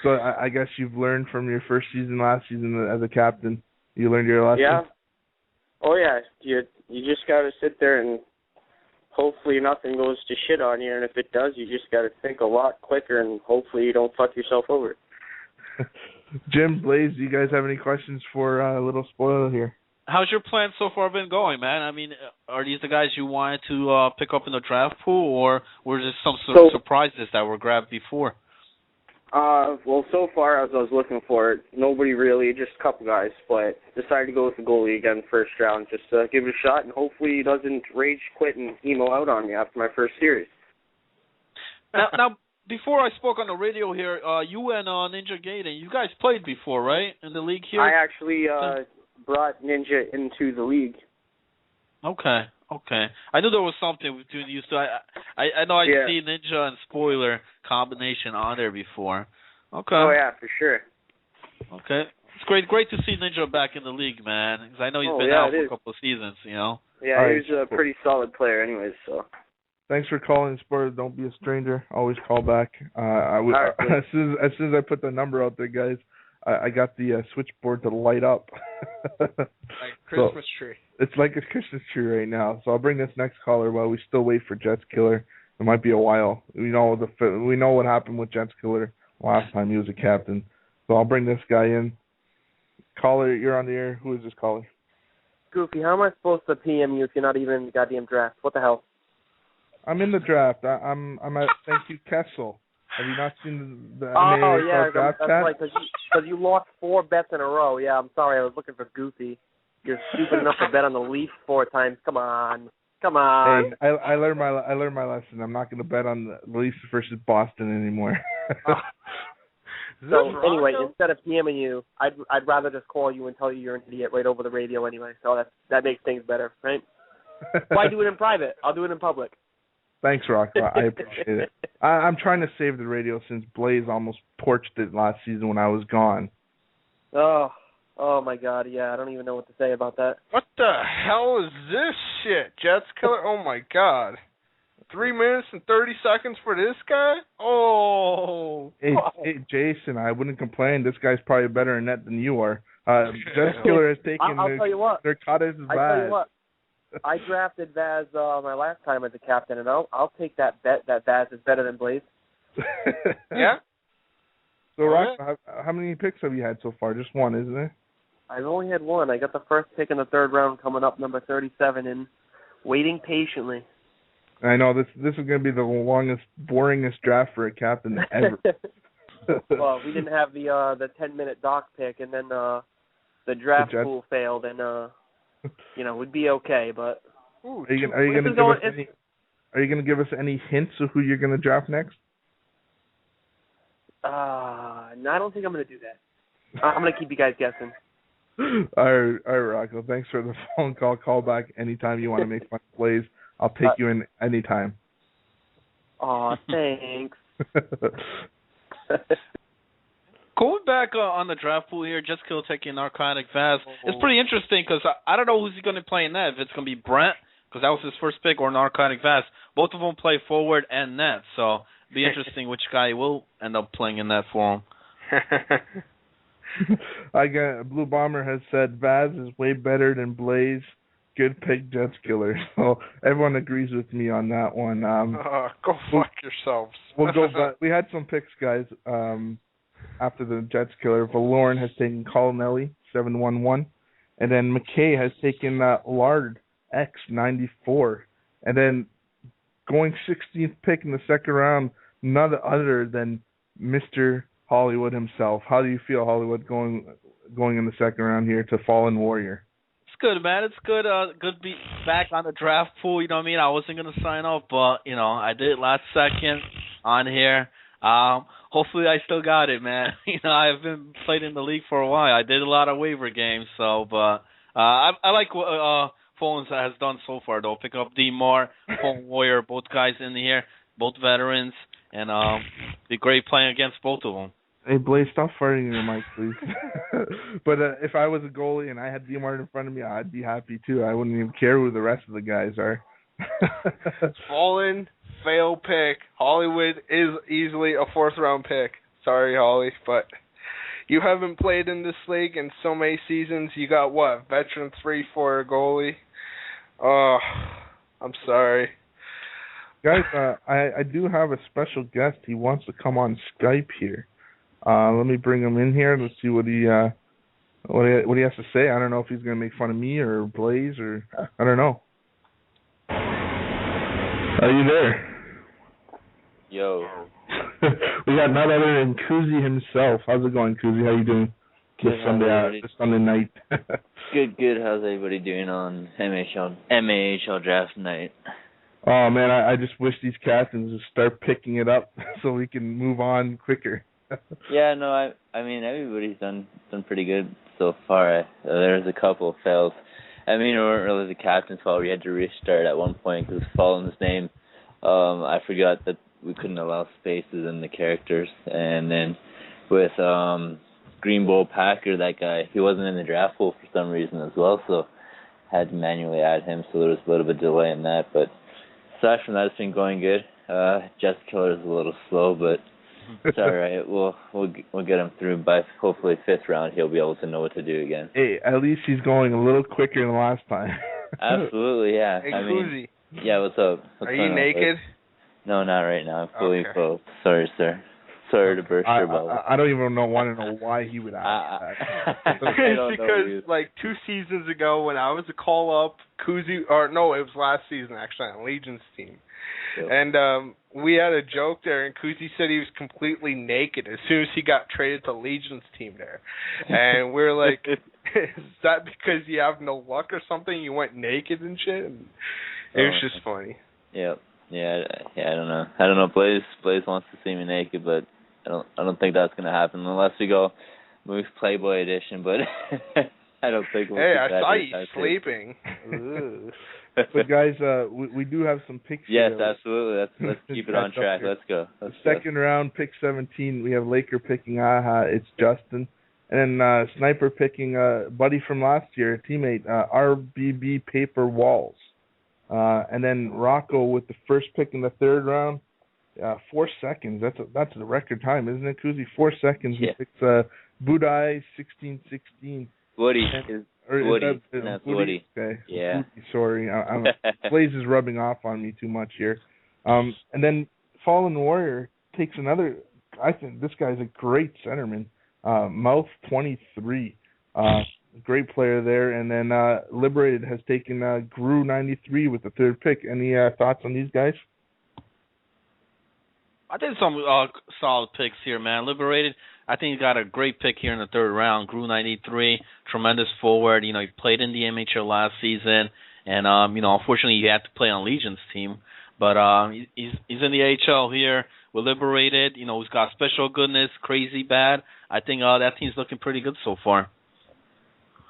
So I guess you've learned from your first season, last season as a captain. You learned your lesson? Yeah. Oh, yeah. You just got to sit there and hopefully nothing goes to shit on you. And if it does, you just got to think a lot quicker and hopefully you don't fuck yourself over. Jim, Blaze, do you guys have any questions for a little spoiler here? How's your plan so far been going, man? I mean, are these the guys you wanted to pick up in the draft pool, or were there some surprises that were grabbed before? Well, so far as I was looking for it, nobody really, just a couple guys, but decided to go with the goalie again first round, just to give it a shot, and hopefully he doesn't rage quit and emo out on me after my first series. Now, before I spoke on the radio here, you and Ninja Gaiden, you guys played before, right, in the league here? I actually brought Ninja into the league. Okay. I knew there was something between you two. I know I'd seen Ninja and Spoiler combination on there before. Okay. Oh, yeah, for sure. Okay. It's great to see Ninja back in the league, man, because I know he's been out for a couple of seasons, you know. Yeah, he's a pretty solid player anyways, so. Thanks for calling, Spoiler. Don't be a stranger. Always call back. As soon as I put the number out there, guys, I got the switchboard to light up. Like Christmas tree. It's like a Christmas tree right now. So I'll bring this next caller while we still wait for Jets Killer. It might be a while. We know what happened with Jets Killer last time he was a captain. So I'll bring this guy in. Caller, you're on the air. Who is this caller? Goofy, how am I supposed to PM you if you're not even in the goddamn draft? What the hell? I'm in the draft. I'm at Thank You Kessel. Have you not seen the draft that's right, because you lost 4 bets in a row. Yeah, I'm sorry, I was looking for Goofy. You're stupid enough to bet on the Leafs 4 times. Come on. Hey, I learned my lesson. I'm not going to bet on the Leafs versus Boston anymore. So anyway, instead of PMing you, I'd rather just call you and tell you you're an idiot right over the radio anyway. So that makes things better, right? Why do it in private? I'll do it in public. Thanks, Rock. I appreciate it. I'm trying to save the radio since Blaze almost porched it last season when I was gone. Oh my God, yeah, I don't even know what to say about that. What the hell is this shit? Jets Killer? Oh my God. 3 minutes and 30 seconds for this guy? Oh. Hey, Jason, I wouldn't complain. This guy's probably better in net than you are. Jets Killer has taken I'll tell you what. Narcotics Vaz. I'll tell you what. I drafted Vaz my last time as a captain, and I'll take that bet that Vaz is better than Blaze. Yeah? So, Rock, how many picks have you had so far? Just one, isn't it? I've only had one. I got the first pick in the 3rd round coming up, number 37, and waiting patiently. I know this is going to be the longest, boringest draft for a captain ever. Well, we didn't have the 10-minute doc pick, and then the draft pool failed, and we'd be okay. But Ooh, Are you going to give us any hints of who you're going to draft next? No, I don't think I'm going to do that. I'm going to keep you guys guessing. All right, Rocco. Thanks for the phone call. Call back anytime you want to make fun plays. I'll take you in anytime. Aw, thanks. Going back on the draft pool here, Jets Kill taking Narcotic Vaz. It's pretty interesting because I don't know who's going to play in that. If it's going to be Brent, because that was his first pick, or Narcotic Vaz. Both of them play forward and net, so it'll be interesting which guy will end up playing in that for him. Blue Bomber has said Vaz is way better than Blaze. Good pick, Jets Killer. So everyone agrees with me on that one. Go fuck yourselves. We'll go back. We had some picks, guys. After the Jets Killer, Valoran has taken Colonelli 711, and then McKay has taken Lard X94, and then going 16th pick in the second round, none other than Mr. Hollywood himself. How do you feel, Hollywood, going in the second round here to Fallen Warrior? It's good, man. It's good. Good to be back on the draft pool. You know what I mean? I wasn't gonna sign up, but I did it last second on here. Hopefully I still got it, man. I've been played in the league for a while. I did a lot of waiver games, but I like what Fallen has done so far, though. Pick up D-Mar, Fallen Warrior, both guys in here, both veterans, and be great playing against both of them. Hey, Blaze, stop farting in your mic, please. But if I was a goalie and I had D-Mar in front of me, I'd be happy, too. I wouldn't even care who the rest of the guys are. Fallen, fail pick. Hollywood is easily a fourth-round pick. Sorry, Holly, but you haven't played in this league in so many seasons. You got, what, veteran 3 for a goalie? Oh, I'm sorry. Guys, I do have a special guest. He wants to come on Skype here. Let me bring him in here. Let's see what he has to say. I don't know if he's going to make fun of me or Blaze or I don't know. Are you there? Yo. We got none other than Kuzi himself. How's it going, Kuzi? How you doing? Good. This Sunday night. Good. How's everybody doing on MAHL draft night? Oh man, I just wish these captains would start picking it up so we can move on quicker. Yeah, no, I mean everybody's done pretty good so far. There's a couple of fails. I mean, it weren't really the captain's fault. We had to restart at one point because Fallen's name. I forgot that we couldn't allow spaces in the characters, and then with Green Bowl Packer, that guy, he wasn't in the draft pool for some reason as well, so had to manually add him. So there was a little bit of delay in that, but aside from that, it's been going good. Jets Killer is a little slow, but it's all right. We'll get him through. By hopefully 5th round, he'll be able to know what to do again. Hey, at least he's going a little quicker than last time. Absolutely, yeah. Hey, Kuzi. Yeah, what's up? Are you naked? No, not right now. I'm fully clothed. Sorry, sir. Sorry to burst your bubble. I don't even want to know why he would ask that. It's because, like, 2 seasons ago when I was a call-up, Kuzi, or no, it was last season, actually, on Legion's team. Yep. And we had a joke there, and Kuzi said he was completely naked as soon as he got traded to Legion's team there. And we're like, is that because you have no luck or something? You went naked and shit? And it was just funny. Yep. Yeah, I don't know. Blaze wants to see me naked, but I don't think that's gonna happen unless we go move Playboy edition. But I don't think we'll. Hey, I saw you sleeping. But guys, we do have some picks. Yes, absolutely. Let's keep it on track. Let's go. Second round, pick 17. We have Laker picking it's Justin, and then Sniper picking a buddy from last year, a teammate, RBB Paper Walls. And then Rocco with the first pick in the third round, 4 seconds. That's a record time, isn't it, Kuzi? 4 seconds. Yeah. He picks Budai 1616. Woody. Woody. That's Woody. Okay. Yeah. Sorry, Blaze is rubbing off on me too much here. And then Fallen Warrior takes another. I think this guy's a great centerman. Mouth 23. Great player there. And then Liberated has taken Gru 93 with the third pick. Any thoughts on these guys? I did some solid picks here, man. Liberated, I think he got a great pick here in the third round. Gru 93, tremendous forward. He played in the MHL last season, and unfortunately he had to play on Legion's team. But he's in the AHL here. We're liberated. He's got special goodness, crazy bad. I think that team's looking pretty good so far.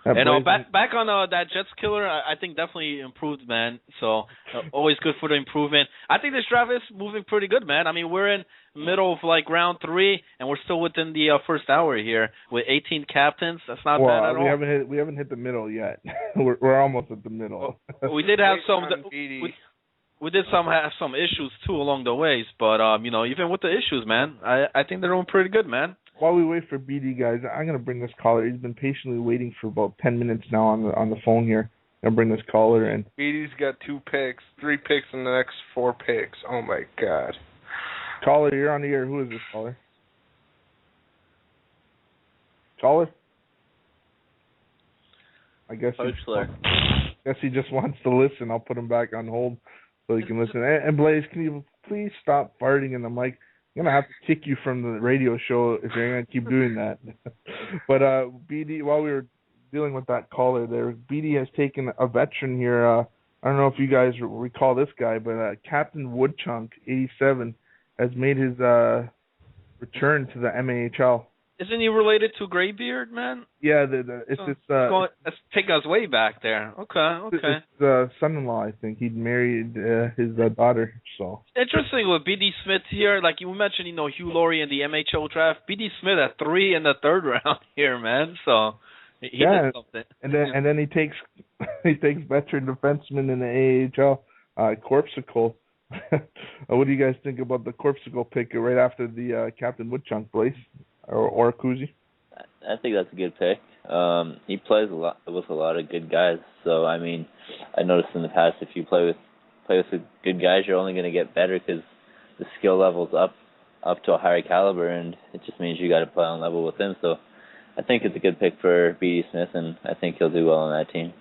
And back on that Jets killer, I think definitely improved, man. So always good for the improvement. I think this draft is moving pretty good, man. I mean, we're in middle of round 3, and we're still within the first hour here with 18 captains. That's not bad at all. We haven't hit the middle yet. we're almost at the middle. We did have some. We did have some issues too along the ways, but even with the issues, man, I think they're doing pretty good, man. While we wait for BD, guys, I'm gonna bring this caller. He's been patiently waiting for about 10 minutes now on the phone here. I'm gonna bring this caller in. BD's got 2 picks, 3 picks in the next 4 picks. Oh my God. Caller, you're on the air. Who is this caller? Caller? I guess he just wants to listen. I'll put him back on hold so he can listen. And Blaze, can you please stop farting in the mic? I'm going to have to kick you from the radio show if you're going to keep doing that. But BD, while we were dealing with that caller there, BD has taken a veteran here. I don't know if you guys recall this guy, but Captain Woodchunk, 87, has made his return to the MAHL. Isn't he related to Graybeard, man? Yeah, let's take us way back there. Okay. It's son-in-law, I think. He'd married his daughter. So interesting with B.D. Smith here. Like you mentioned, Hugh Laurie in the MHL draft. B.D. Smith at 3 in the 3rd round here, man. So he did something. And then he takes veteran defenseman in the AHL, Corpsicle. What do you guys think about the Corpsicle pick right after the Captain Woodchunk, Blaze? Or Kuzi? I think that's a good pick. He plays with a lot of good guys. So I mean, I noticed in the past if you play with good guys, you're only going to get better because the skill level's up to a higher caliber, and it just means you got to play on level with him. So I think it's a good pick for B.D. Smith, and I think he'll do well on that team.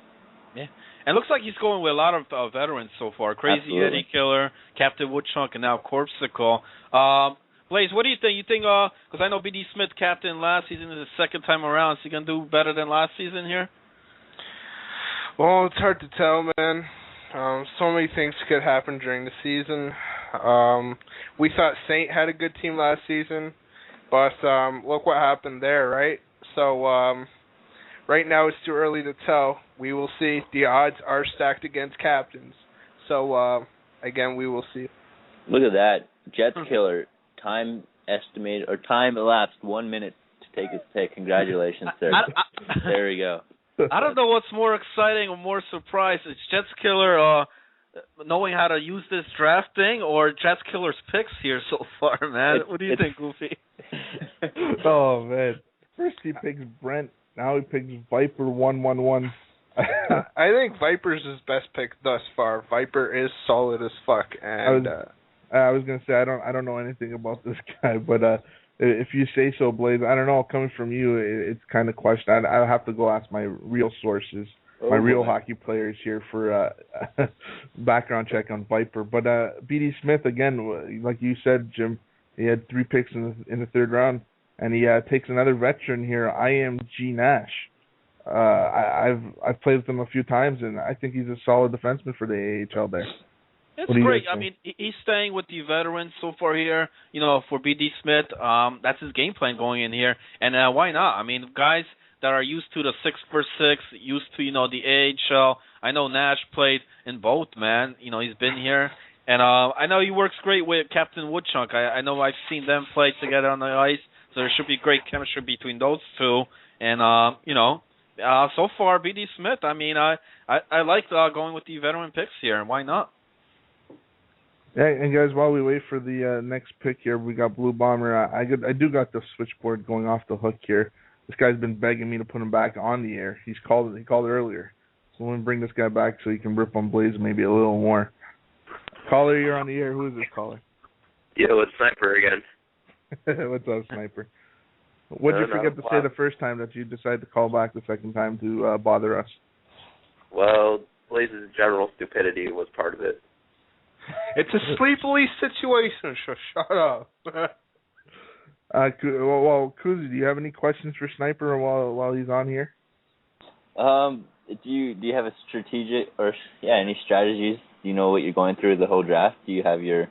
Yeah. And it looks like he's going with a lot of veterans so far. Crazy Absolutely. Eddie Killer, Captain Woodchunk, and now Corpsicle. Blaze, what do you think? You think, because I know B.D. Smith captain last season, is the 2nd time around. Is he going to do better than last season here? Well, it's hard to tell, man. So many things could happen during the season. We thought Saint had a good team last season, but look what happened there, right? So right now it's too early to tell. We will see. The odds are stacked against captains. So, again, we will see. Look at that. Jets killer. Time elapsed 1 minute to take his pick. Congratulations, sir. There we go. I don't know what's more exciting or more surprised. It's Jets Killer knowing how to use this draft thing, or Jets Killer's picks here so far, man. What do you think, Goofy? Oh, man. First he picks Brent. Now he picks Viper 111. I think Viper's his best pick thus far. Viper is solid as fuck, and I was gonna say I don't know anything about this guy, but if you say so, Blaze, I don't know. Coming from you, it's kind of questioned. I'll have to go ask my real sources, my real hockey players here for background check on Viper. But B.D. Smith again, like you said, Jim, he had 3 picks in the 3rd round, and he takes another veteran here, IMG Nash. I've played with him a few times, and I think he's a solid defenseman for the AHL there. It's great. I mean, he's staying with the veterans so far here. For B.D. Smith, that's his game plan going in here. And why not? I mean, guys that are used to the 6x6, used to, the AHL. I know Nash played in both, man. He's been here. And I know he works great with Captain Woodchunk. I know I've seen them play together on the ice. So there should be great chemistry between those two. And, so far, B.D. Smith, I mean, I like going with the veteran picks here. Why not? Yeah, and guys, while we wait for the next pick here, we got Blue Bomber. I do got the switchboard going off the hook here. This guy's been begging me to put him back on the air. He called earlier. So I'm going to bring this guy back so he can rip on Blaze maybe a little more. Caller, you're on the air. Who is this caller? Yo, it's Sniper again. What's up, Sniper? What did you forget to say the first time that you decided to call back the second time to bother us? Well, Blaze's general stupidity was part of it. It's a sleepily situation, so shut up. Well, Kuzi, do you have any questions for Sniper while he's on here? do you have a strategic or any strategies? Do you know what you're going through the whole draft? Do you have your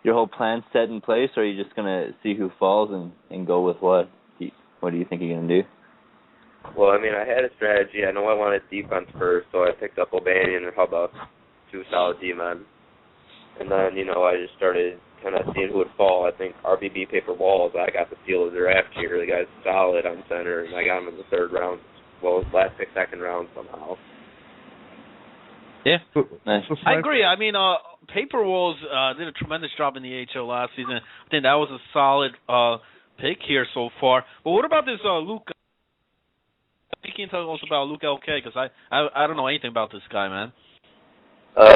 whole plan set in place, or are you just gonna see who falls and go with what? What do you think you're gonna do? Well, I mean, I had a strategy. I know I wanted defense first, so I picked up O'Banion and Hubba, 2 solid D-men. And then, I just started kind of seeing who would fall. I think RBB Paper Walls, I got the steal of the draft here. The guy's solid on center, and I got him in the 3rd round. Well, his last pick, 2nd round somehow. Yeah, nice. I agree. I mean, Paper Walls did a tremendous job in the AHL last season. I think that was a solid pick here so far. But what about this Luke? You can tell us about Luke LK, because I don't know anything about this guy, man.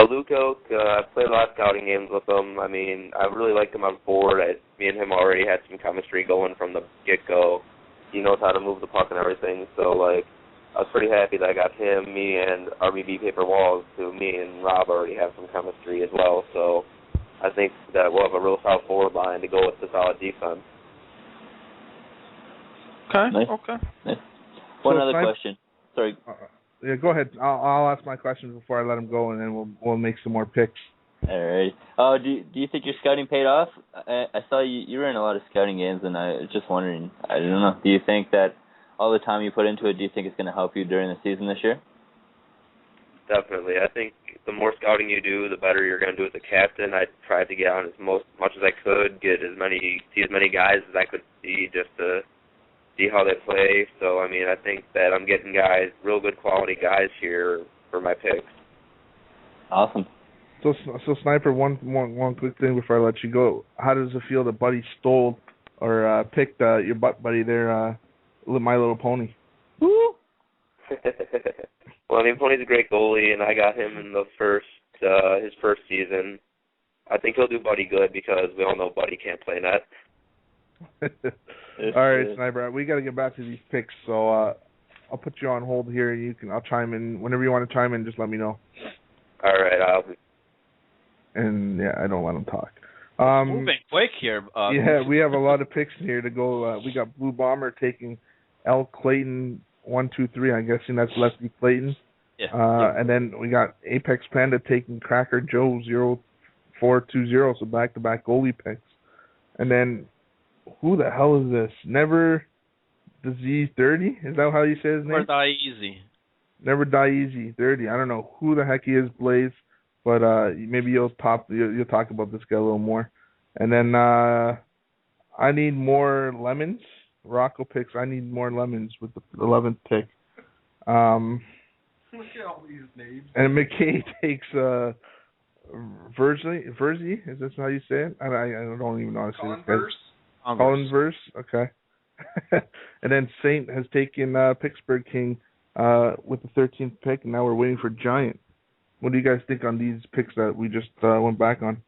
Luke Oak, I've played a lot of scouting games with him. I mean, I really liked him on board. Me and him already had some chemistry going from the get-go. He knows how to move the puck and everything. So, I was pretty happy that I got him, me, and RBB Paper Walls, who me and Rob already have some chemistry as well. So I think that we'll have a real solid forward line to go with the solid defense. Okay, nice. Okay. Nice. One other question. Sorry. Yeah, go ahead. I'll ask my questions before I let him go, and then we'll make some more picks. All right. Oh, do you think your scouting paid off? I saw you were in a lot of scouting games, and I was just wondering. I don't know. Do you think that all the time you put into it, do you think it's going to help you during the season this year? Definitely. I think the more scouting you do, the better you're going to do as a captain. I tried to get on as much as I could, see as many guys as I could see, just to see how they play. So, I mean, I think that I'm getting guys, real good quality guys here for my picks. Awesome. So Sniper, one quick thing before I let you go. How does it feel that Buddy stole or picked your buddy there, My Little Pony? Woo! Well, I mean, Pony's a great goalie, and I got him in his first season. I think he'll do Buddy good because we all know Buddy can't play net. All right, Sniper, we got to get back to these picks, so I'll put you on hold here. I'll chime in whenever you want to chime in. Just let me know. All right, And yeah, I don't let him talk. Moving quick here. Yeah, we have a lot of picks here to go. We got Blue Bomber taking L. Clayton 1, 2, 3. I'm guessing that's Leslie Clayton. Yeah. And then we got Apex Panda taking Cracker Joe 0420. So back-to-back goalie picks. And then who the hell is this? Never Disease 30? Is that how you say his name? Never Die Easy. Never Die Easy 30. I don't know who the heck he is, Blaze. But maybe you'll talk about this guy a little more. And then I need more lemons. Rocco picks I need more lemons with the 11th pick. Look at all these names. And McKay takes Verzi. Is this how you say it? I don't even know how to say it. Colin Verse. Okay. And then Saint has taken Pittsburgh King with the 13th pick, and now we're waiting for Giant. What do you guys think on these picks that we just went back on?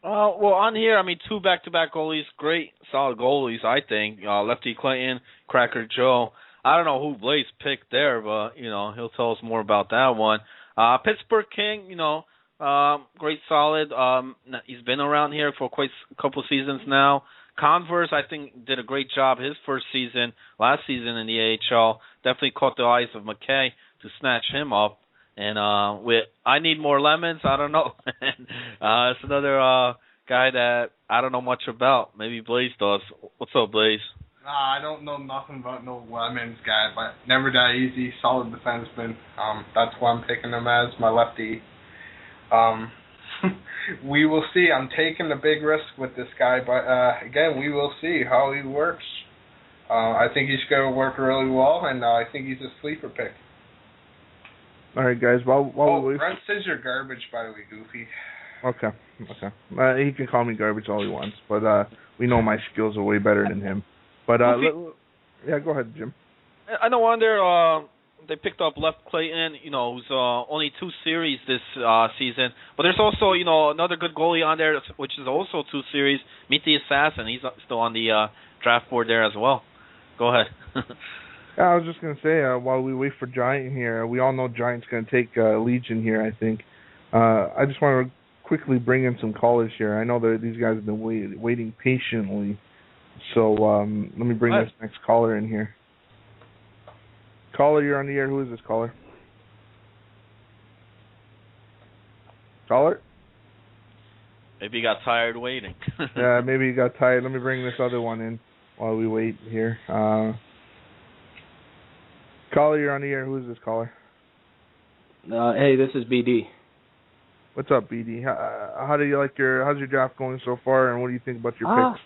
Well, on here, I mean, 2 back-to-back goalies, great, solid goalies, I think. Lefty Clayton, Cracker Joe. I don't know who Blaze picked there, but, he'll tell us more about that one. Pittsburgh King, great, solid. He's been around here for quite a couple seasons now. Converse, I think, did a great job his first season, last season in the AHL. Definitely caught the eyes of McKay to snatch him up. And with I Need More Lemons, I don't know. It's another guy that I don't know much about. Maybe Blaze does. What's up, Blaze? I don't know nothing about no Lemons guy, but Never Die Easy, solid defenseman. That's why I'm picking him as my lefty. We will see. I'm taking a big risk with this guy, but again, we will see how he works. I think he's going to work really well, and I think he's a sleeper pick. All right, guys. While we Brent says you're garbage, by the way, Goofy. Okay. He can call me garbage all he wants, but we know my skills are way better than him. But yeah, go ahead, Jim. I know on there they picked up Left Clayton, who's only 2 series this season. But there's also, another good goalie on there, which is also 2 series, Meet the Assassin. He's still on the draft board there as well. Go ahead. Yeah, I was just going to say, while we wait for Giant here, we all know Giant's going to take Legion here, I think. I just want to quickly bring in some callers here. I know that these guys have been waiting patiently. So let me bring this next caller in here. Caller, you're on the air. Who is this caller? Caller? Maybe he got tired waiting. Yeah, maybe he got tired. Let me bring this other one in while we wait here. Caller, you're on the air. Who is this caller? Hey, this is BD. What's up, BD? How do you like how's your draft going so far, and what do you think about your picks?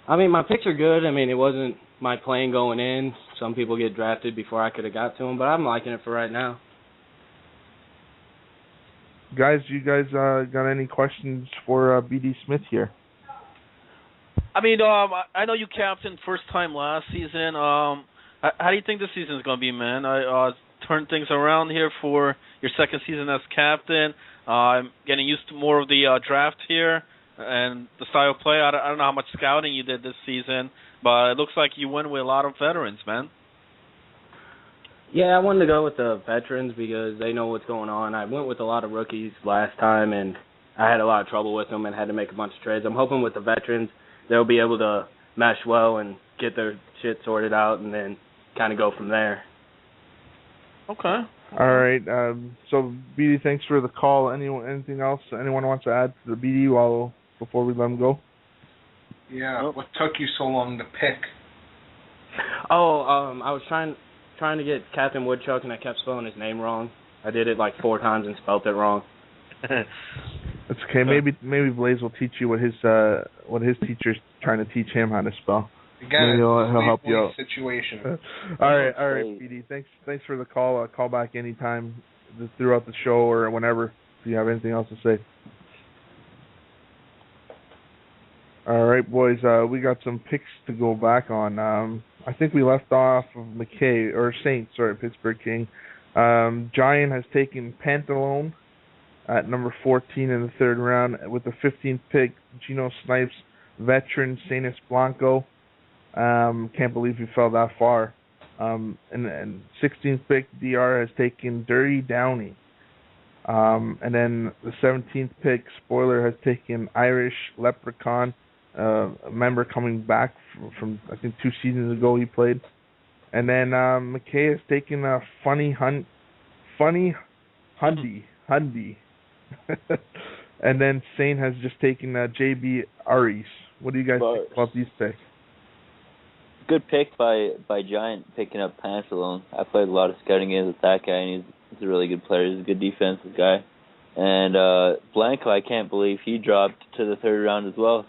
I mean, my picks are good. I mean, it wasn't my plan going in. Some people get drafted before I could have got to them, but I'm liking it for right now. Guys, you guys got any questions for BD Smith here? I mean, I know you captained first time last season. How do you think this season is going to be, man? I turned things around here for your second season as captain. I'm getting used to more of the draft here and the style of play. I don't know how much scouting you did this season, but it looks like you went with a lot of veterans, man. Yeah, I wanted to go with the veterans because they know what's going on. I went with a lot of rookies last time, and I had a lot of trouble with them and had to make a bunch of trades. I'm hoping with the veterans they'll be able to mesh well and get their shit sorted out and then kind of go from there. Okay. All right. So, BD, thanks for the call. Anything else anyone wants to add to the BD before we let him go? Yeah. What took you so long to pick? I was trying to get Captain Woodchuck, and I kept spelling his name wrong. I did it like 4 times and spelled it wrong. That's okay. Maybe Blaze will teach you what his teacher's trying to teach him how to spell. Again, maybe he'll help you out. Situation. all right, BD. Thanks for the call. Call back anytime throughout the show or whenever if you have anything else to say. All right, boys. We got some picks to go back on. I think we left off of Pittsburgh King. Giant has taken Pantalone at number 14 in the third round with the 15th pick. Geno Snipes, veteran Sainus Blanco. Can't believe he fell that far. And 16th pick, DR has taken Dirty Downey. And then the 17th pick, Spoiler, has taken Irish Leprechaun, a member coming back from I think 2 seasons ago he played. And then McKay has taken a Funny Hundy. And then Saint has just taken JB Aries. What do you guys think about these picks? Good pick by Giant picking up Pantalone. I played a lot of scouting games with that guy, and he's a really good player. He's a good defensive guy. And Blanco, I can't believe he dropped to the third round as well.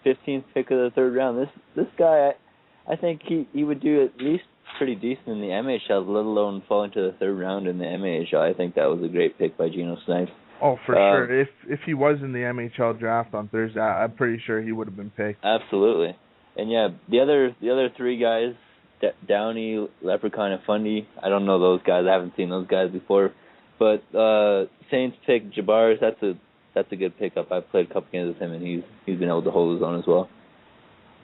15th pick of the third round. This guy, I think he would do at least pretty decent in the MHL, let alone fall into the third round in the MAHL. I think that was a great pick by Geno Snipes. Oh, for sure. If he was in the MHL draft on Thursday, I'm pretty sure he would have been picked. Absolutely. And yeah, the other 3 guys, Downey, Leprechaun, and Fundy, I don't know those guys. I haven't seen those guys before. But Saints pick Jabars. That's a good pickup. I've played a couple games with him, and he's been able to hold his own as well.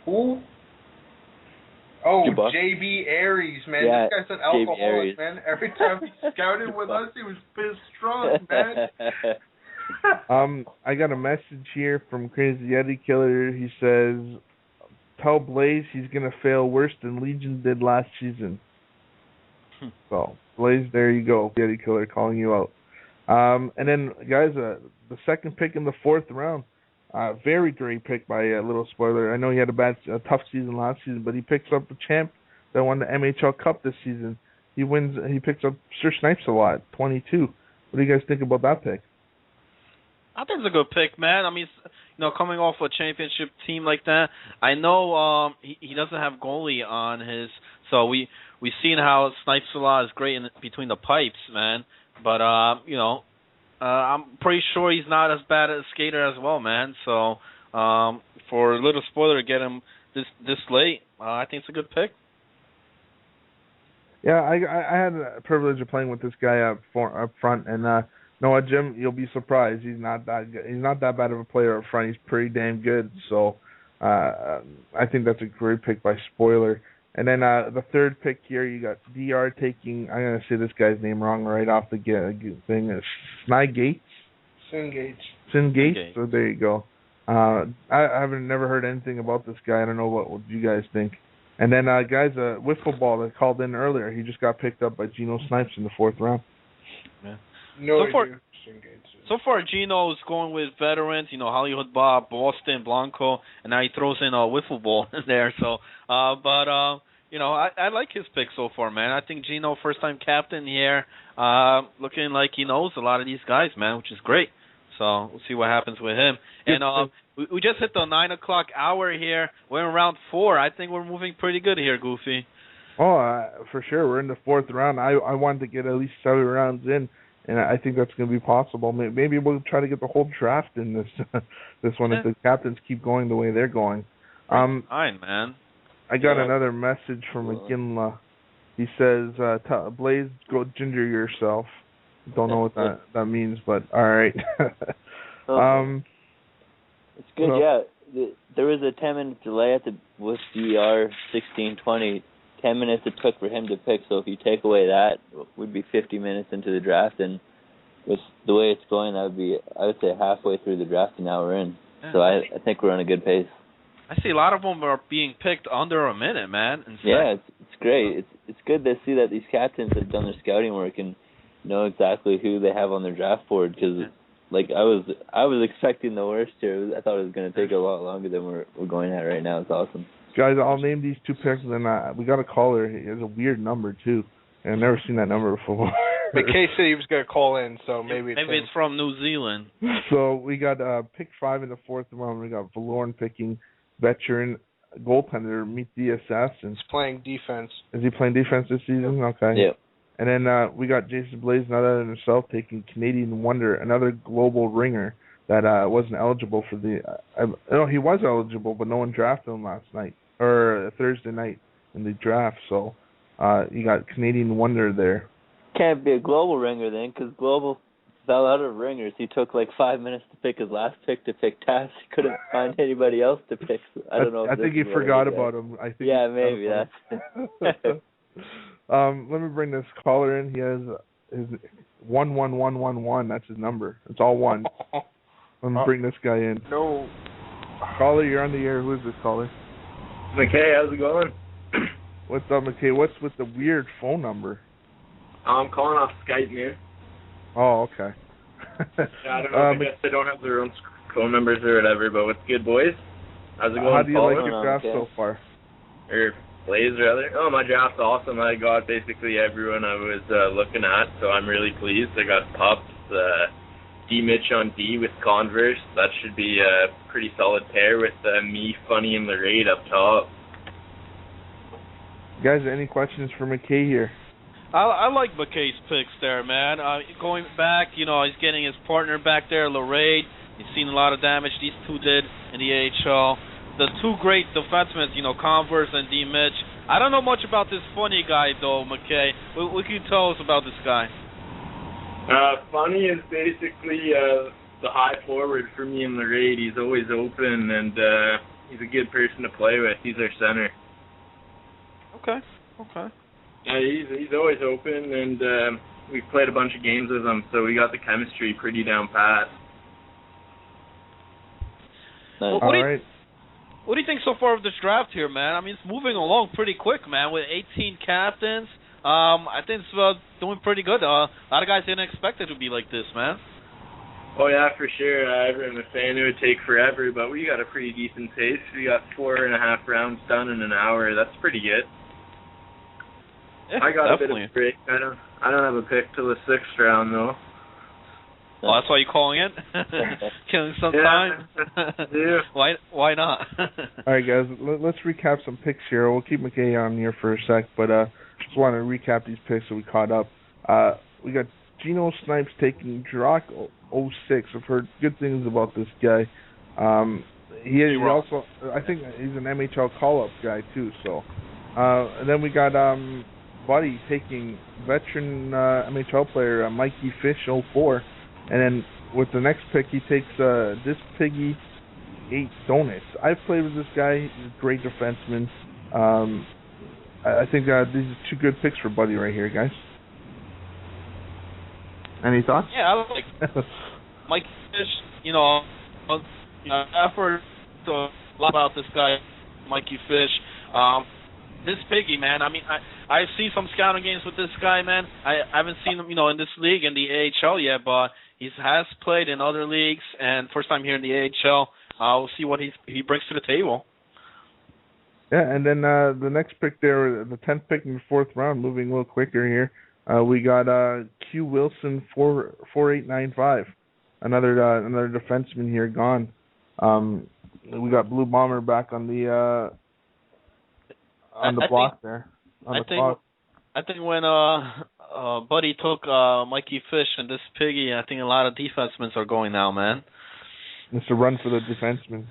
Who? Oh, Jabbar. JB Aries, man. Yeah, this guy's an alcoholic, Aries. man. Every time he scouted with us, he was pissed drunk, man. I got a message here from Crazy Yeti Killer. He says, tell Blaze he's going to fail worse than Legion did last season. So, Blaze, there you go. Yeti Killer calling you out. And then, guys, the second pick in the 4th round. Very great pick by Little Spoiler. I know he had a tough season last season, but he picks up the champ that won the MHL Cup this season. He picks up Sir Snipes a lot, 22. What do you guys think about that pick? I think it's a good pick, man. I mean, coming off a championship team like that, I know he doesn't have goalie on his, so we've seen how Snipes a lot is great in between the pipes, man. But I'm pretty sure he's not as bad a skater as well, man. So for a Little Spoiler to get him this late, I think it's a good pick. Yeah, I had the privilege of playing with this guy up front, and no, Jim, you'll be surprised. He's not that good. He's not that bad of a player up front. He's pretty damn good. So I think that's a great pick by Spoiler. And then the third pick here, you got DR taking, I'm going to say this guy's name wrong right off the thing, Sin Gates. So there you go. I haven't never heard anything about this guy. I don't know what you guys think. And then, guys, wiffle ball that called in earlier, he just got picked up by Geno Snipes in the 4th round. Yeah. No So far, Gino's going with veterans, Hollywood Bob, Boston, Blanco, and now he throws in a wiffle ball in there. So, I like his pick so far, man. I think Gino, first-time captain here, looking like he knows a lot of these guys, man, which is great. So we'll see what happens with him. And we just hit the 9 o'clock hour here. We're in round 4. I think we're moving pretty good here, Goofy. Oh, for sure. We're in the 4th round. I wanted to get at least 7 rounds in. And I think that's going to be possible. Maybe we'll try to get the whole draft in this one if the captains keep going the way they're going. Fine, man. I got another message from McGinley. He says, Blaze, go ginger yourself. Don't know what that means, but all right. It's good, yeah. There was a 10-minute delay with DER 1620. 10 minutes it took for him to pick, so if you take away that, it would be 50 minutes into the draft, and with the way it's going, that would be, I would say, halfway through the draft, and now we're in. Yeah. So I think we're on a good pace. I see a lot of them are being picked under a minute, man. Yeah, it's great. It's good to see that these captains have done their scouting work and know exactly who they have on their draft board, because I was expecting the worst here. I thought it was going to take a lot longer than we're going at right now. It's awesome. Guys, I'll name these 2 picks, and then we got a caller. He has a weird number, too. And I've never seen that number before. McKay said he was going to call in, so maybe it's from New Zealand. So we got pick 5 in the 4th round. We got Valorn picking veteran goaltender Meet DSS. And he's playing defense. Is he playing defense this season? Okay. Yeah. And then we got Jason Blaze, another than himself, taking Canadian Wonder, another global ringer that wasn't eligible for the he was eligible, but no one drafted him last night. Or Thursday night in the draft, so you got Canadian Wonder there. Can't be a global ringer then, because global fell out of ringers. He took 5 minutes to pick his last pick to pick Tass. He couldn't find anybody else to pick. I don't know. I think he forgot about him. I think. Yeah, maybe that's. Let me bring this caller in. He has his 11111. That's his number. It's all one. Let me bring this guy in. No. Caller, you're on the air. Who is this caller? McKay, how's it going? What's up, McKay? What's with the weird phone number? I'm calling off Skype, man. Oh, okay. Yeah, I don't know. I guess they don't have their own phone numbers or whatever, but what's good, boys? How's it going? How do you like your draft so far? Or Blaze, rather? Oh, my draft's awesome. I got basically everyone I was looking at, so I'm really pleased. I got Pups, D-Mitch on D with Converse. That should be a pretty solid pair with me, Funny, and Lorraine up top. Guys, any questions for McKay here? I like McKay's picks there, man. Going back, he's getting his partner back there, Lorraine. He's seen a lot of damage these two did in the AHL. The 2 great defensemen, Converse and D-Mitch. I don't know much about this Funny guy, though, McKay. What can you tell us about this guy? Funny is basically the high forward for me and Lorraine. He's always open, and he's a good person to play with. He's our center. Okay. Yeah, he's always open, and we've played a bunch of games with him, so we got the chemistry pretty down pat. Well, what do you think so far of this draft here, man? I mean, it's moving along pretty quick, man, with 18 captains. I think it's doing pretty good. A lot of guys didn't expect it to be like this, man. Oh, yeah, for sure. I'm a fan. It would take forever, but we got a pretty decent pace. We got 4.5 rounds done in an hour. That's pretty good. Yeah, I got definitely. a bit of a break. I don't have a pick till the 6th round, though. Oh, that's why you're calling in? Killing some time? Yeah. Why not? All right, guys, let's recap some picks here. We'll keep McKay on here for a sec, but just want to recap these picks so we caught up. We got Geno Snipes taking Drock 06. I've heard good things about this guy. He also, I think he's an MHL call-up guy too. So, and then we got Buddy taking veteran MHL player Mikey Fish 04. And then with the next pick, he takes this Piggy 8 Donuts. I've played with this guy. He's a great defenseman. I think these are 2 good picks for Buddy right here, guys. Any thoughts? Yeah, I like Mike Fish. I've heard a lot about this guy, Mikey Fish. this Piggy, man. I mean, I've seen some scouting games with this guy, man. I haven't seen him, in this league in the AHL yet, but he has played in other leagues, and first time here in the AHL. We'll see what he brings to the table. Yeah, and then the next pick there, the 10th pick in the 4th round, moving a little quicker here. We got Q Wilson 4895, another defenseman here gone. We got Blue Bomber back on the block there. I think when Buddy took Mikey Fish and this Piggy, I think a lot of defensemen are going now, man. It's a run for the defenseman.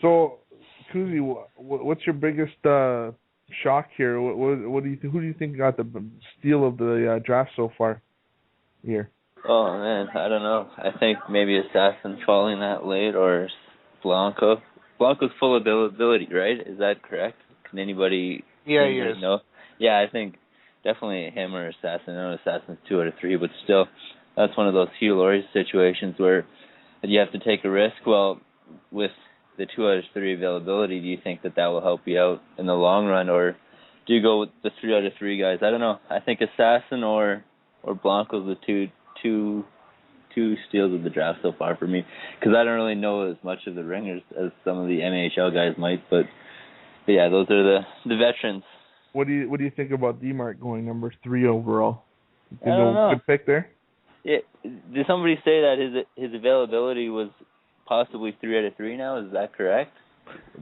So, Kuzi, what's your biggest shock here? What do you who do you think got the steal of the draft so far here? Oh man, I don't know. I think maybe Assassin falling that late or Blanco. Blanco's full of ability, right? Is that correct? Can anybody? Yeah, he is. Know? Yeah, I think definitely him or Assassin. I know Assassin's 2 out of 3, but still, that's one of those Hugh Laurie situations where you have to take a risk. Well, with the 2 out of 3 availability, do you think that will help you out in the long run, or do you go with the 3 out of 3 guys? I don't know. I think Assassin or Blanco's the two steals of the draft so far for me, because I don't really know as much of the ringers as some of the MAHL guys might, but yeah, those are the veterans. What do you think about DeMarc going number 3 overall? I don't know. Good pick there. Yeah, did somebody say that his availability was possibly 3 out of 3 now? Is that correct?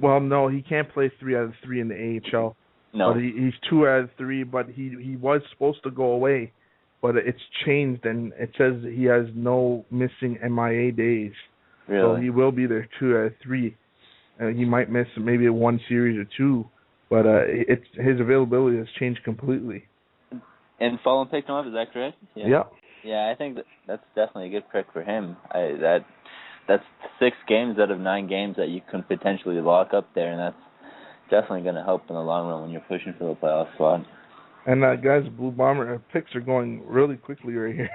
Well, no, he can't play 3 out of 3 in the AHL. No, but he's 2 out of 3. But he was supposed to go away, but it's changed and it says he has no missing MIA days. Really? So he will be there 2 out of 3. He might miss maybe 1 series or 2, but his availability has changed completely. And Fallen picked him up. Is that correct? Yeah. Yeah, I think that's definitely a good pick for him. That's 6 games out of 9 games that you can potentially lock up there, and that's definitely going to help in the long run when you're pushing for the playoff spot. And guys, Blue Bomber picks are going really quickly right here.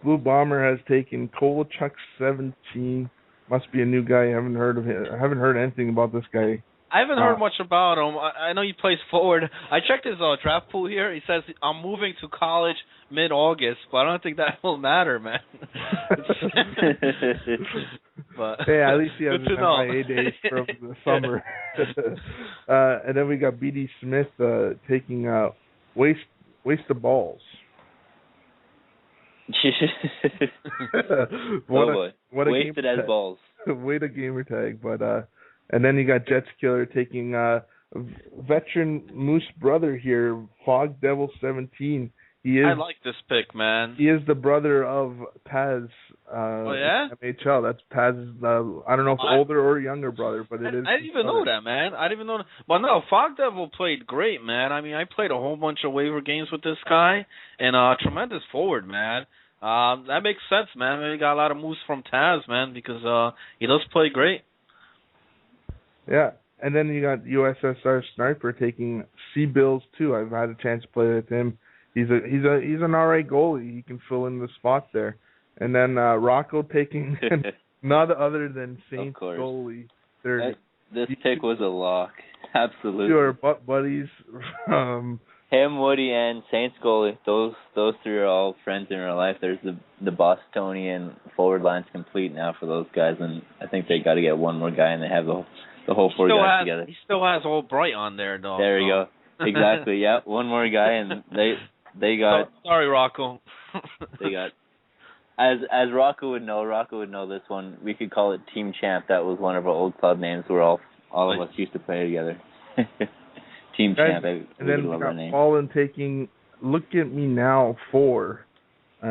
Blue Bomber has taken Kovalchuk 17. Must be a new guy. I haven't heard of him. I haven't heard anything about this guy. I haven't heard much about him. I know he plays forward. I checked his draft pool here. He says, I'm moving to college mid-August, but I don't think that will matter, man. But hey, at least he has MIA days from the summer. And then we got B.D. Smith taking Waste of Balls. Wasted as balls. Way to gamer tag, but and then you got Jets Killer taking veteran Moose brother here, Fog Devil 17. I like this pick, man. He is the brother of Taz. Oh yeah? MHL. That's Taz's. I don't know if older or younger brother, but it is. I didn't even know that, man. I didn't even know that. But no, Fog Devil played great, man. I mean, I played a whole bunch of waiver games with this guy, and tremendous forward, man. That makes sense, man. Maybe got a lot of moves from Taz, man, because he does play great. Yeah, and then you got USSR Sniper taking C-Bills too. I've had a chance to play with him. He's an alright goalie. He can fill in the spot there. And then Rocco taking none other than Saints goalie 30. This pick was a lock, absolutely. Two are butt buddies. Him, Woody, and Saints goalie. Those 3 are all friends in real life. There's the Bostonian forward line's complete now for those guys, and I think they got to get one more guy, and they have the whole 4 guys together. He still has Old Bright on there, though. There you go. Exactly. Yeah, one more guy, and they got. Sorry, Rocco. They got. As Rocco would know this one. We could call it Team Champ. That was one of our old club names where all of us used to play together. Team Champ. And then we got Fallen taking Look at Me Now 4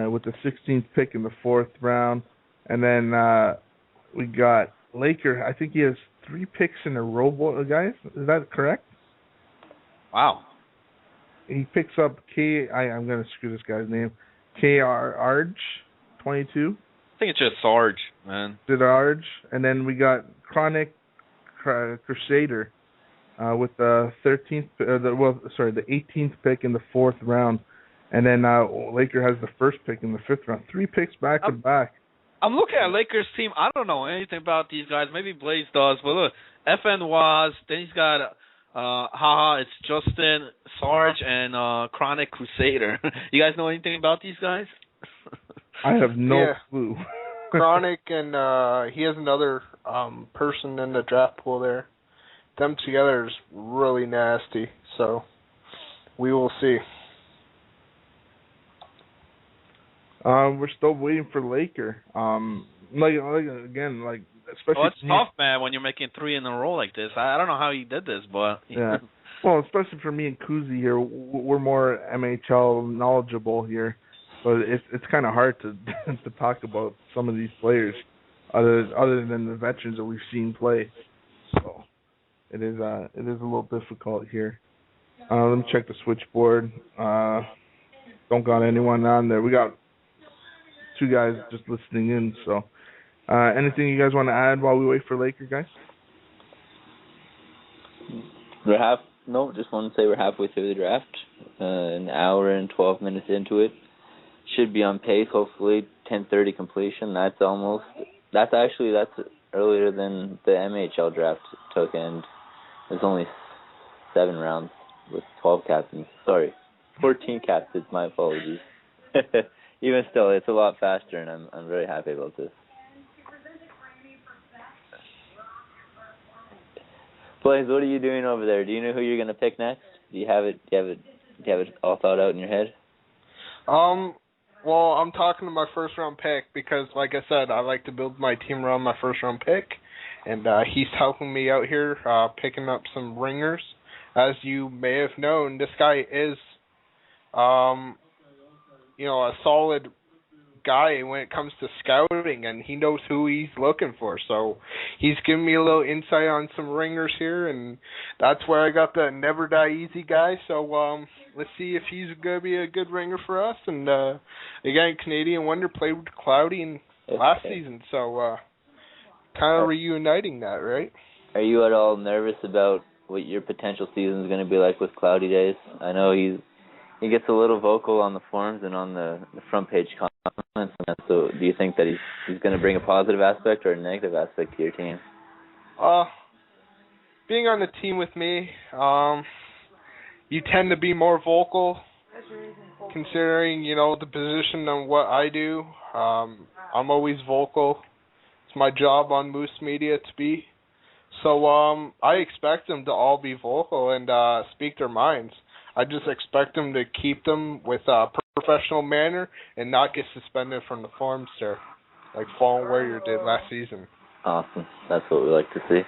with the 16th pick in the 4th round. And then we got Laker. I think he has 3 picks in a row, guys. Is that correct? Wow. He picks up I'm going to screw this guy's name. K.R. Arge, 22. I think it's just Sarge, man. Did Arge. And then we got Chronic Crusader with the 18th pick in the 4th round. And then Laker has the first pick in the 5th round. 3 picks back to back. I'm looking at Lakers team. I don't know anything about these guys. Maybe Blaze does. But look, FN Waz. Then he's got Haha, it's Justin, Sarge, and Chronic Crusader. You guys know anything about these guys? I have no Yeah. clue. Chronic and he has another person in the draft pool there. Them together is really nasty. So we will see. We're still waiting for Laker. Like especially. Oh, it's tough, man, when you're making 3 in a row like this. I don't know how he did this, but Yeah. Well, especially for me and Kuzi here, we're more MHL knowledgeable here, so it's kind of hard to to talk about some of these players, other than the veterans that we've seen play. So it is a little difficult here. Let me check the switchboard. Don't got anyone on there. We got 2 guys just listening in. So anything you guys want to add while we wait for Laker, guys? Just want to say we're halfway through the draft. An hour and 12 minutes into it. Should be on pace, hopefully 10:30 completion. That's earlier than the MHL draft took, and it's only 7 rounds with 12 captains. Sorry, 14 captains, my apologies. Even still, it's a lot faster, and I'm very happy about this. Blaze, what are you doing over there? Do you know who you're going to pick next? Do you have it all thought out in your head? Well, I'm talking to my first round pick because, like I said, I like to build my team around my first round pick, and he's helping me out here, picking up some ringers. As you may have known, this guy is, a solid guy when it comes to scouting, and he knows who he's looking for. So he's giving me a little insight on some ringers here, and that's where I got the Never Die Easy guy. So let's see if he's going to be a good ringer for us. And again, Canadian Wonder played with Cloudy in last season, so kind of reuniting that, right? Are you at all nervous about what your potential season is going to be like with Cloudy days? I know he gets a little vocal on the forums and on the front page comments. So do you think that he's going to bring a positive aspect or a negative aspect to your team? Being on the team with me, you tend to be more vocal, considering, the position and what I do. I'm always vocal. It's my job on Moose Media to be. So I expect them to all be vocal and speak their minds. I just expect them to keep them with a professional manner and not get suspended from the forums there, like Fallen Warrior did last season. Awesome. That's what we like to see.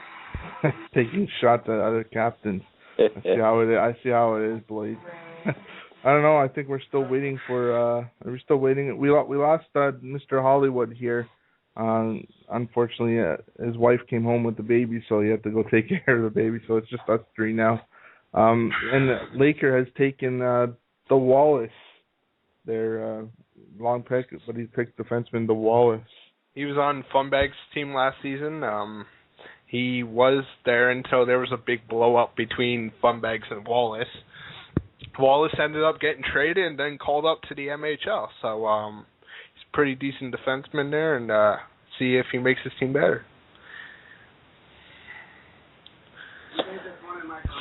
Taking shots at other captains. I see how it is, Blade. I don't know. I think we're still waiting for. We're still waiting. We lost Mr. Hollywood here. Unfortunately, his wife came home with the baby, so he had to go take care of the baby. So it's just us 3 now. And Laker has taken the Wallace, their long pick, but he picked defenseman the Wallace. He was on Funbag's team last season. He was there until there was a big blow-up between Funbags and Wallace. Wallace ended up getting traded and then called up to the MHL. So he's a pretty decent defenseman there, and see if he makes his team better.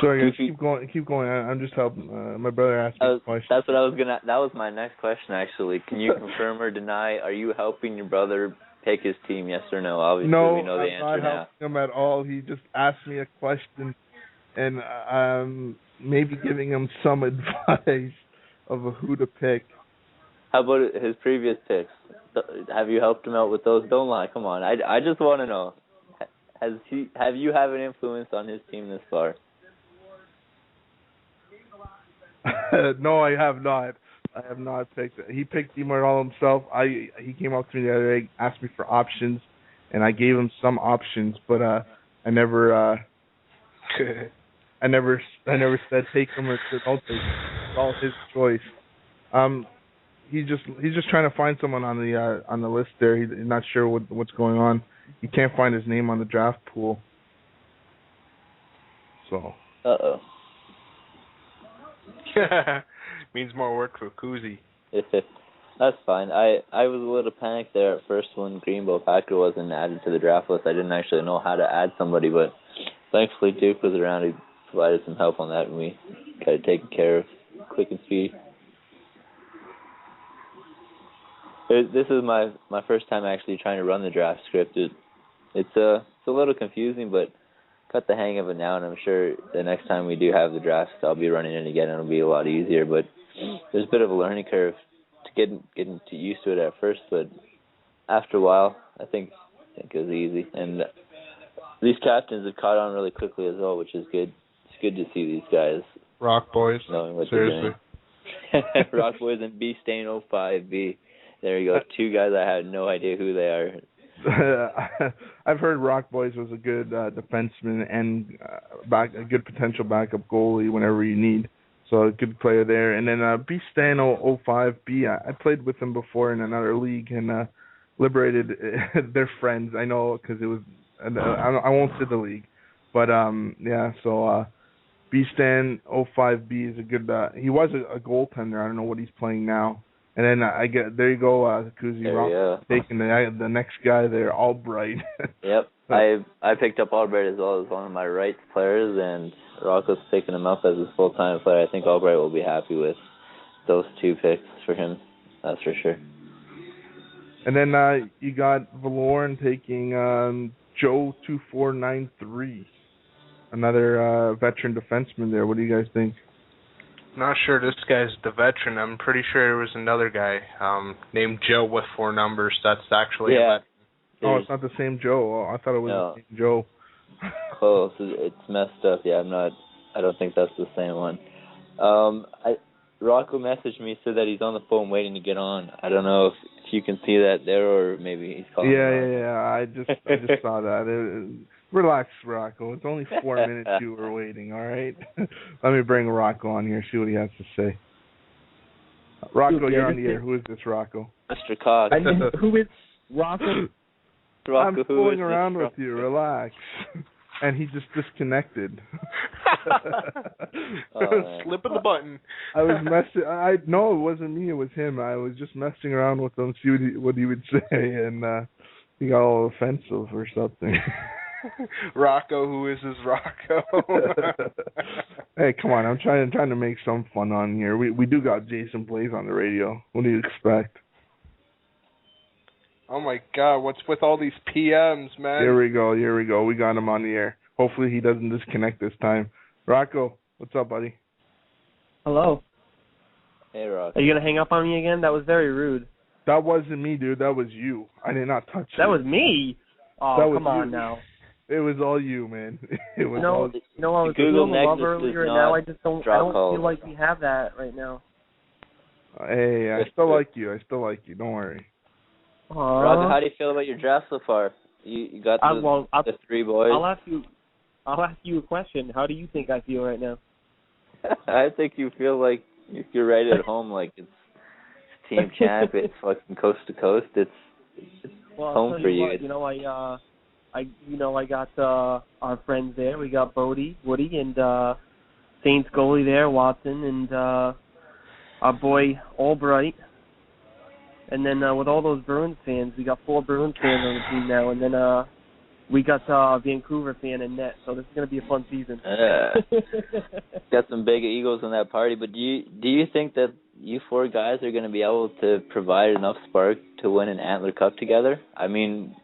Sorry, keep going. I'm just helping. My brother asked me a question. That's what I was gonna. That was my next question, actually. Can you confirm or deny? Are you helping your brother pick his team? Yes or no? Obviously, no, we know the answer now. No, I'm not helping him at all. He just asked me a question, and maybe giving him some advice of who to pick. How about his previous picks? Have you helped him out with those? Don't lie. Come on. I just want to know. Have you an influence on his team this far? No, I have not. I have not picked it. He picked Demartall himself. He came up to me the other day, asked me for options, and I gave him some options, but I never said take him or said don't take him. It's all his choice. He's just trying to find someone on the list there. He's not sure what's going on. He can't find his name on the draft pool. So. Uh-oh. Means more work for Kuzi. That's fine. I was a little panicked there at first when Greenbow Packer wasn't added to the draft list. I didn't actually know how to add somebody, but thankfully Duke was around. He provided some help on that, and we got it taken care of quick and speedy. This is my first time actually trying to run the draft script. It's a little confusing, but got the hang of it now, and I'm sure the next time we do have the draft, I'll be running it again, and it'll be a lot easier. But there's a bit of a learning curve to getting used to it at first, but after a while, I think it was easy. And these captains have caught on really quickly as well, which is good. It's good to see these guys. Rock Boys. Knowing what Seriously. they're doing. Rock Boys and B Stain 05B. There you go. Two guys I had no idea who they are. I've heard Rock Boys was a good defenseman and a good potential backup goalie whenever you need. So a good player there. And then B Stan 05B, I played with them before in another league and liberated their friends. I know because it was I won't say the league, but yeah. So B Stan 05B is a good. He was a goaltender. I don't know what he's playing now. And then there you go, Kuzi Rock taking the next guy there, Albright. Yep, I picked up Albright as well as one of my rights players, and Rocco's picking him up as his full-time player. I think Albright will be happy with those two picks for him, that's for sure. And then you got Valoran taking Joe 2493, another veteran defenseman there. What do you guys think? Not sure this guy's the veteran. I'm pretty sure there was another guy named Joe with 4 numbers. That's actually a veteran. Oh, it's not the same Joe. Oh, I thought it was the same Joe. Close. It's messed up. Yeah, I don't think that's the same one. Rocco messaged me, said that he's on the phone waiting to get on. I don't know if you can see that there, or maybe he's calling. Yeah. I just saw that. Relax, Rocco. It's only 4 minutes you were waiting, all right? Let me bring Rocco on here, see what he has to say. Rocco, you're on the air. Who is this, Rocco? Mr. Cox. Who is Rocco? Rocco, I'm fooling around with you. Relax. And he just disconnected. Slipping the button. I was messing. No, it wasn't me. It was him. I was just messing around with him, see what he would say, and he got all offensive or something. Rocco, who is this Rocco? Hey, come on! I'm trying to make some fun on here. We do got Jason Blaze on the radio. What do you expect? Oh my God! What's with all these PMs, man? Here we go. We got him on the air. Hopefully he doesn't disconnect this time. Rocco, what's up, buddy? Hello. Hey, Rocco. Are you gonna hang up on me again? That was very rude. That wasn't me, dude. That was you. I did not touch you. That was me. Oh, come on now. It was all you, man. It was all. I was Google feeling love earlier, and now I don't feel like we have that right now. Hey, I still like you. Don't worry. Rocco, how do you feel about your draft so far? You got the 3 boys. I'll ask you a question. How do you think I feel right now? I think you feel like you're right at home, like it's team champ. It's fucking coast to coast. It's home for you. I got our friends there. We got Woody, and Saints goalie there, Watson, and our boy Albright. And then with all those Bruins fans, we got 4 Bruins fans on the team now, and then we got Vancouver fan in net. So this is going to be a fun season. Got some big egos in that party. But do you think that you 4 guys are going to be able to provide enough spark to win an Antler Cup together? I mean,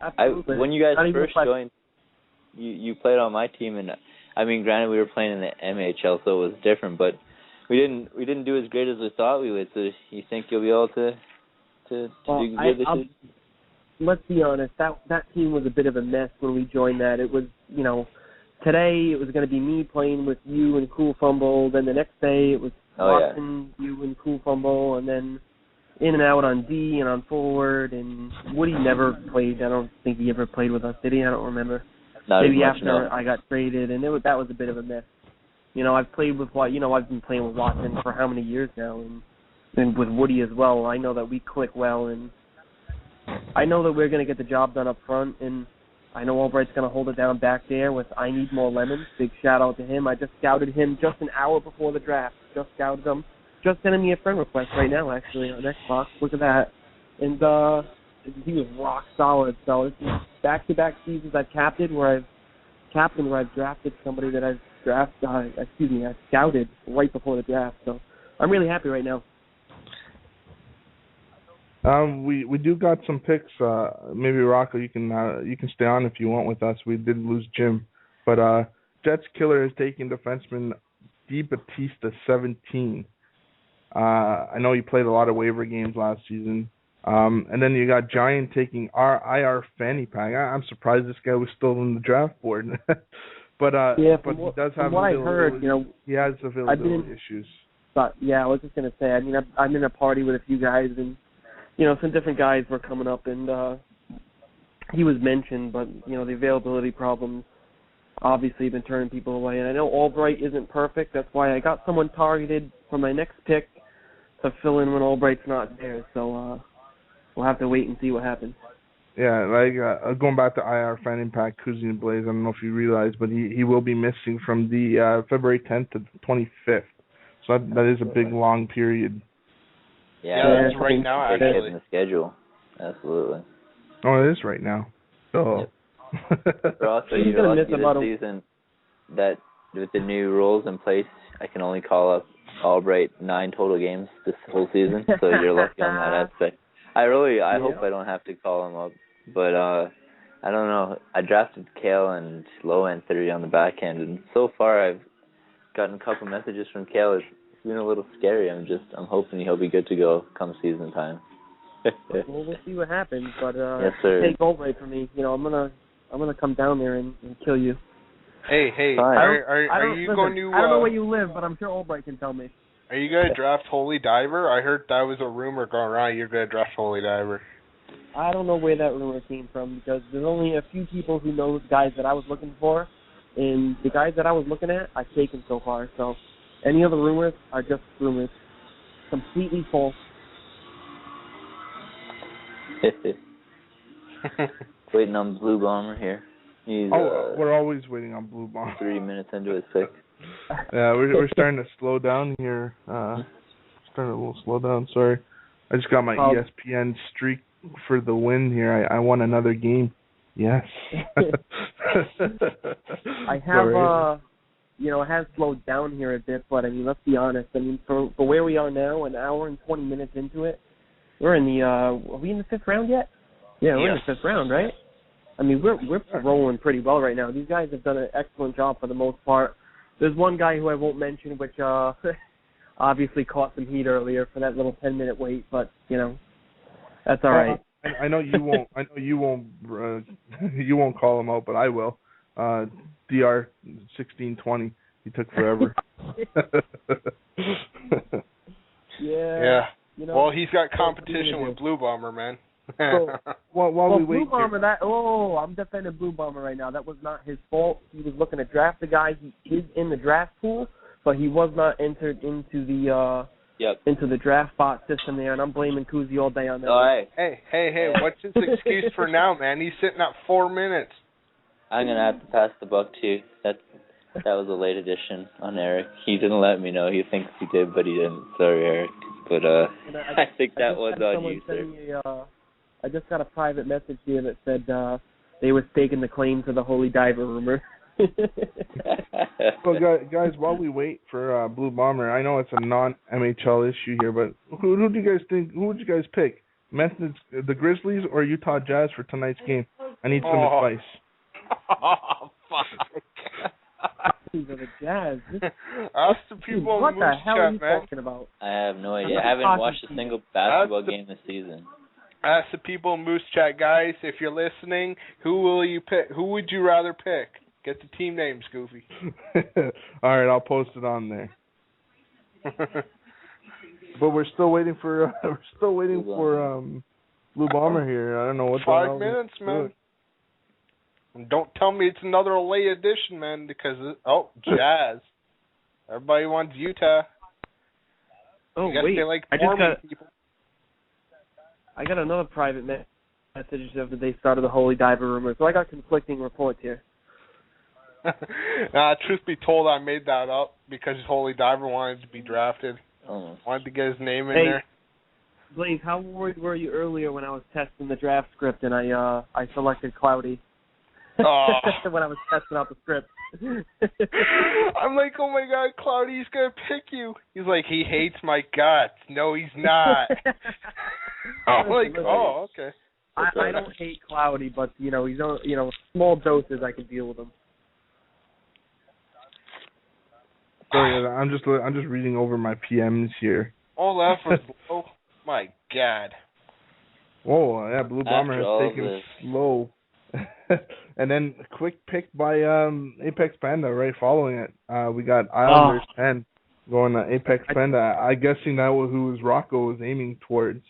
when you guys first joined, you played on my team, and I mean, granted we were playing in the MAHL, so it was different, but we didn't do as great as we thought we would. So you think you'll be able to do good this season? Let's be honest. That team was a bit of a mess when we joined that. It was, today it was going to be me playing with you and Cool Fumble. Then the next day it was Watson, you and Cool Fumble, and then in and out on D and on forward. And Woody never played. I don't think he ever played with us, did he? I don't remember. Maybe after I got traded, and that was a bit of a mess. I've played with I've been playing with Watson for how many years now, and with Woody as well. I know that we click well, and I know that we're going to get the job done up front, and I know Albright's going to hold it down back there with I Need More Lemons. Big shout-out to him. I just scouted him just an hour before the draft. Just scouted him. Just sending me a friend request right now, actually, on Xbox. Look at that. And he was rock solid. So it's back-to-back seasons I've captained where I've drafted somebody that I've scouted right before the draft. So I'm really happy right now. We do got some picks. Maybe Rocco, you can stay on if you want with us. We did lose Jim, but Jets killer is taking defenseman Di Battista 17. I know he played a lot of waiver games last season. And then you got Giant taking IR Fanny Pack. I'm surprised this guy was still on the draft board. But he does have what I heard, he has availability issues. But yeah, I was just gonna say, I mean, I'm in a party with a few guys, and some different guys were coming up, and he was mentioned, but the availability problems obviously have been turning people away. And I know Albright isn't perfect. That's why I got someone targeted for my next pick to fill in when Albright's not there. So we'll have to wait and see what happens. Yeah, like going back to IR Fanning Pack, Kuzi and Blaze, I don't know if you realize, but he will be missing from the February 10th to the 25th. So that is a big, long period. Yeah, that's right now, actually. In the schedule. Absolutely. Oh, it is right now. Oh. Yep. But also, you're lucky this season that with the new rules in place, I can only call up Albright 9 total games this whole season, so you're lucky on that aspect. I hope I don't have to call him up, but I don't know. I drafted Kale and Lowen 30 on the back end, and so far I've gotten a couple messages from Kale. It's been a little scary. I'm hoping he'll be good to go come season time. Well, we'll see what happens, but yes, sir. Take Albright for me. I'm gonna come down there and kill you. Hey, are you going to? I don't know where you live, but I'm sure Albright can tell me. Are you going to draft Holy Diver? I heard that was a rumor going around. You're going to draft Holy Diver. I don't know where that rumor came from, because there's only a few people who know the guys that I was looking for, and the guys that I was looking at, I've taken so far. So any other rumors are just rumors, completely false. Waiting on Blue Bomber here. He's, we're always waiting on Blue Bomber. 3 minutes into his pick. Yeah, we're starting to slow down here. Starting a little slow down. Sorry, I just got my ESPN streak for the win here. I won another game. Yes. I have it has slowed down here a bit, but I mean, let's be honest. I mean, for where we are now, an hour and 20 minutes into it, we're in the. Are we in the 5th round yet? Yeah, we're in the 5th round, right? I mean, we're rolling pretty well right now. These guys have done an excellent job for the most part. There's one guy who I won't mention, which obviously caught some heat earlier for that little 10-minute wait, but that's all right. I know you won't. I know you won't. You won't call him out, but I will. DR 1620. He took forever. Yeah. Well, he's got competition with Blue Bomber, man. So, while we wait Blue Bomber, I'm defending Blue Bomber right now. That was not his fault. He was looking to draft the guy. He is in the draft pool, but he was not entered into the draft bot system there, and I'm blaming Kuzi all day on that. All right. Hey, what's his excuse for now, man? He's sitting at 4 minutes. I'm going to have to pass the buck to you. That was a late addition on Eric. He didn't let me know. He thinks he did, but he didn't. Sorry, Eric. But I think that was on you, sir. I just got a private message here that said they were staking the claim to the Holy Diver rumor. So, guys, while we wait for Blue Bomber, I know it's a non-MHL issue here, but who do you guys think? Who would you guys pick? Methods, the Grizzlies or Utah Jazz for tonight's game? I need some advice. Oh, fuck. These are the Jazz. Ask the people in what the the Moose hell chat, are you man. talking about? I have no idea. I haven't watched a single basketball game this season. Ask the people in Moose Chat, guys, if you're listening, who will you pick? Who would you rather pick? Get the team names, Goofy. All right, I'll post it on there. But we're still waiting for Blue Bomber here. I don't know what. 5 minutes, man. And don't tell me it's another late edition, man, because Jazz. Everybody wants Utah. Oh, you wait. They like people. I got another private message after they started the Holy Diver rumor, so I got conflicting reports here. Truth be told, I made that up because Holy Diver wanted to be drafted. Wanted to get his name in there. Blaze, how worried were you earlier when I was testing the draft script and I selected Cloudy? when I was testing out the script. I'm like, oh my God, Cloudy's gonna pick you. He's like, he hates my guts. No, he's not. I'm like, oh, okay. I don't hate Cloudy, but he's on, small doses I can deal with him. Sorry, I'm just reading over my PMs here. All that for oh my God. Whoa, yeah, Blue Bomber has taken slow. And then a quick pick by Apex Panda right following it. We got Islanders 10 going to Apex Panda. I'm guessing that was who Rocco was aiming towards.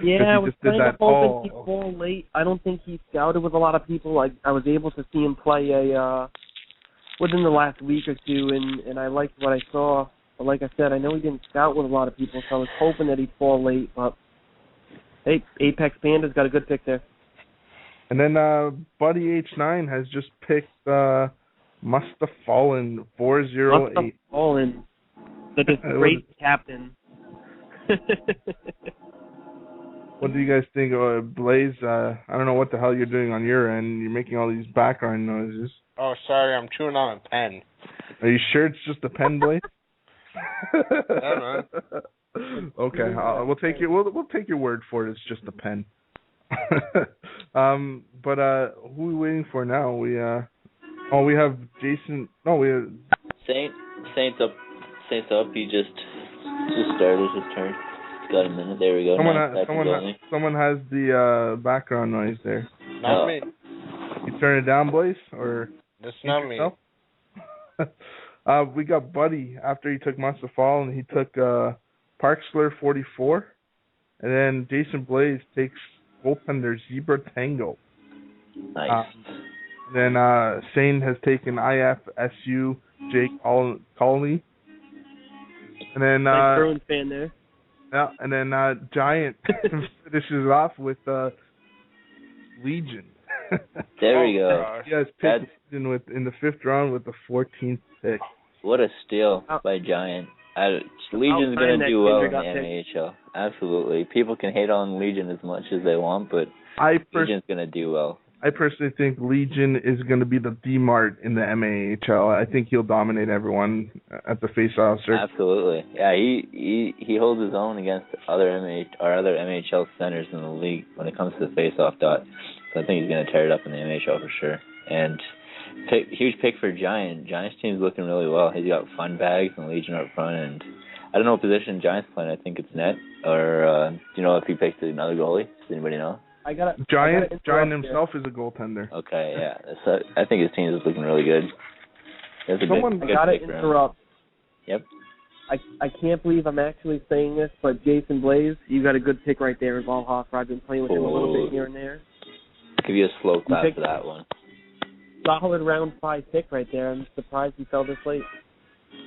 Yeah, I was kind of hoping he'd fall late. I don't think he scouted with a lot of people. I was able to see him play within the last week or two, and I liked what I saw. But like I said, I know he didn't scout with a lot of people, so I was hoping that he'd fall late. But hey, Apex Panda's got a good pick there. And then Buddy H9 has just picked Must Have Fallen 408. Must Have Fallen. Such a great captain. What do you guys think, Blaze? I don't know what the hell you're doing on your end. You're making all these background noises. Oh, sorry, I'm chewing on a pen. Are you sure it's just a pen, Blaze? Yeah, man. Okay, we'll take your word for it. It's just a pen. But who are we waiting for now? We have Jason. No, we have Saints up. He just started his turn. Got a minute. There we go. Someone has the background noise there. Not me. You turn it down, Blaze, or that's not me. We got Buddy after he took Must Have Fallen. He took Parksler 44, and then Jason Blaze takes goaltender Zebra Tango. Nice. Then Sane has taken IFSU Jake Colney. And then nice Bruins fan there. Yeah, and then Giant finishes off with Legion. There we go. He has picked Legion in the 5th round with the 14th pick. What a steal by Giant. Legion's going to do well in the MAHL. Absolutely. People can hate on Legion as much as they want, but Legion's going to do well. I personally think Legion is going to be the D-Mart in the MAHL. I think he'll dominate everyone at the face-off circuit. Absolutely. Yeah, he holds his own against other MAHL centers in the league when it comes to the face-off dot. So I think he's going to tear it up in the MAHL for sure. And huge pick for Giant. Giant's team's looking really well. He's got Fun Bags and Legion up front, and I don't know what position Giant's playing. I think it's net. Or do you know if he picked another goalie? Does anybody know? Giant himself is a goaltender. Okay, yeah. So I think his team is looking really good. I gotta interrupt. Yep. I can't believe I'm actually saying this, but Jason Blaze, you got a good pick right there in Valhoffer. I've been playing with him a little bit here and there. I'll give you a slow clap for that one. Solid round 5 pick right there. I'm surprised he fell this late.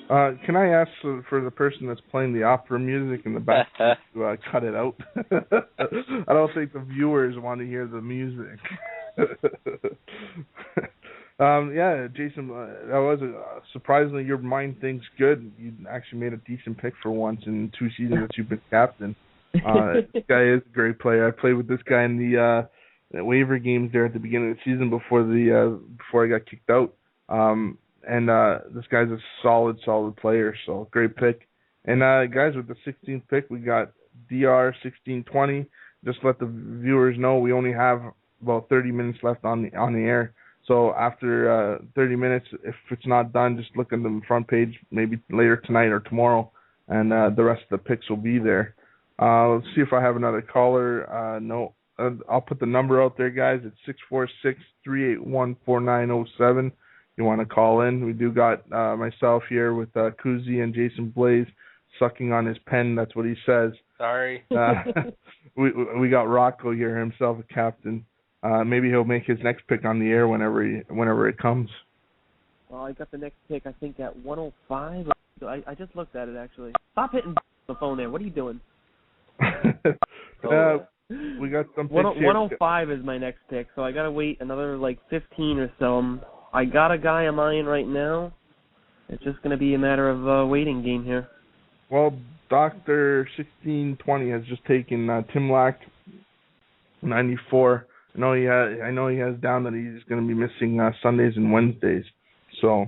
Can I ask for the person that's playing the opera music in the back to cut it out? I don't think the viewers want to hear the music. Yeah, Jason, that was surprisingly your mind thinks good. You actually made a decent pick for once in 2 seasons that you've been captain. This guy is a great player. I played with this guy in the waiver games there at the beginning of the season before I got kicked out. And this guy's a solid player, so great pick. And guys, with the 16th pick, we got DR1620. Just let the viewers know we only have about 30 minutes left on the air. So after 30 minutes, if it's not done, just look at the front page maybe later tonight or tomorrow, and the rest of the picks will be there. Let's see if I have another caller. No. I'll put the number out there, guys. It's 646-381-4907. You want to call in? We do got myself here with Kuzi and Jason Blaze sucking on his pen. That's what he says. Sorry. We got Rocco here himself, a captain. Maybe he'll make his next pick on the air whenever it comes. Well, I got the next pick, I think, at 105. I just looked at it, actually. Stop hitting the phone there. What are you doing? We got some picks 105 is my next pick, so I got to wait another, 15 or so. I got a guy on mine right now. It's just going to be a matter of a waiting game here. Well, Dr. 1620 has just taken Tim Lack, 94, I know he has down that he's going to be missing Sundays and Wednesdays. So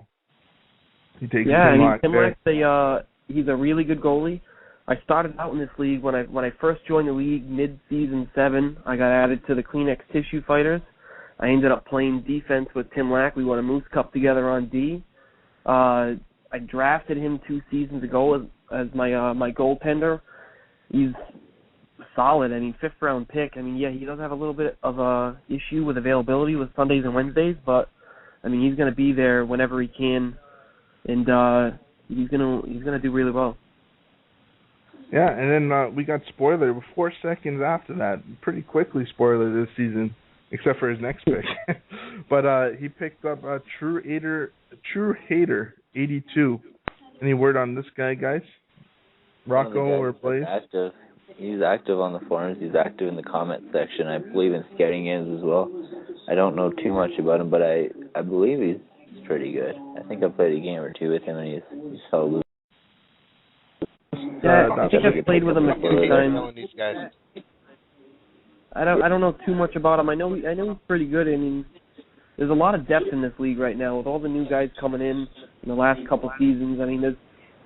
he takes Tim Lack Tim there. Lack's he's a really good goalie. I started out in this league when I first joined the league mid-season 7. I got added to the Kleenex Tissue Fighters. I ended up playing defense with Tim Lack. We won a Moose Cup together on D. I drafted him 2 seasons ago as my goaltender. He's solid. I mean, 5th round pick. I mean, yeah, he does have a little bit of a issue with availability with Sundays and Wednesdays, but I mean, he's going to be there whenever he can, and he's gonna do really well. Yeah, and then we got Spoiler 4 seconds after that. Pretty quickly, Spoiler this season, except for his next pick. But he picked up True Hater 82. Any word on this guy, guys? Rocco or Blaze? He's active on the forums. He's active in the comment section. I believe in scouting games as well. I don't know too much about him, but I believe he's pretty good. I think I played a game or 2 with him, and he's so. Yeah, I think I've played with him a few times. I don't know too much about him. I know he's pretty good. I mean, there's a lot of depth in this league right now with all the new guys coming in the last couple seasons. I mean, there's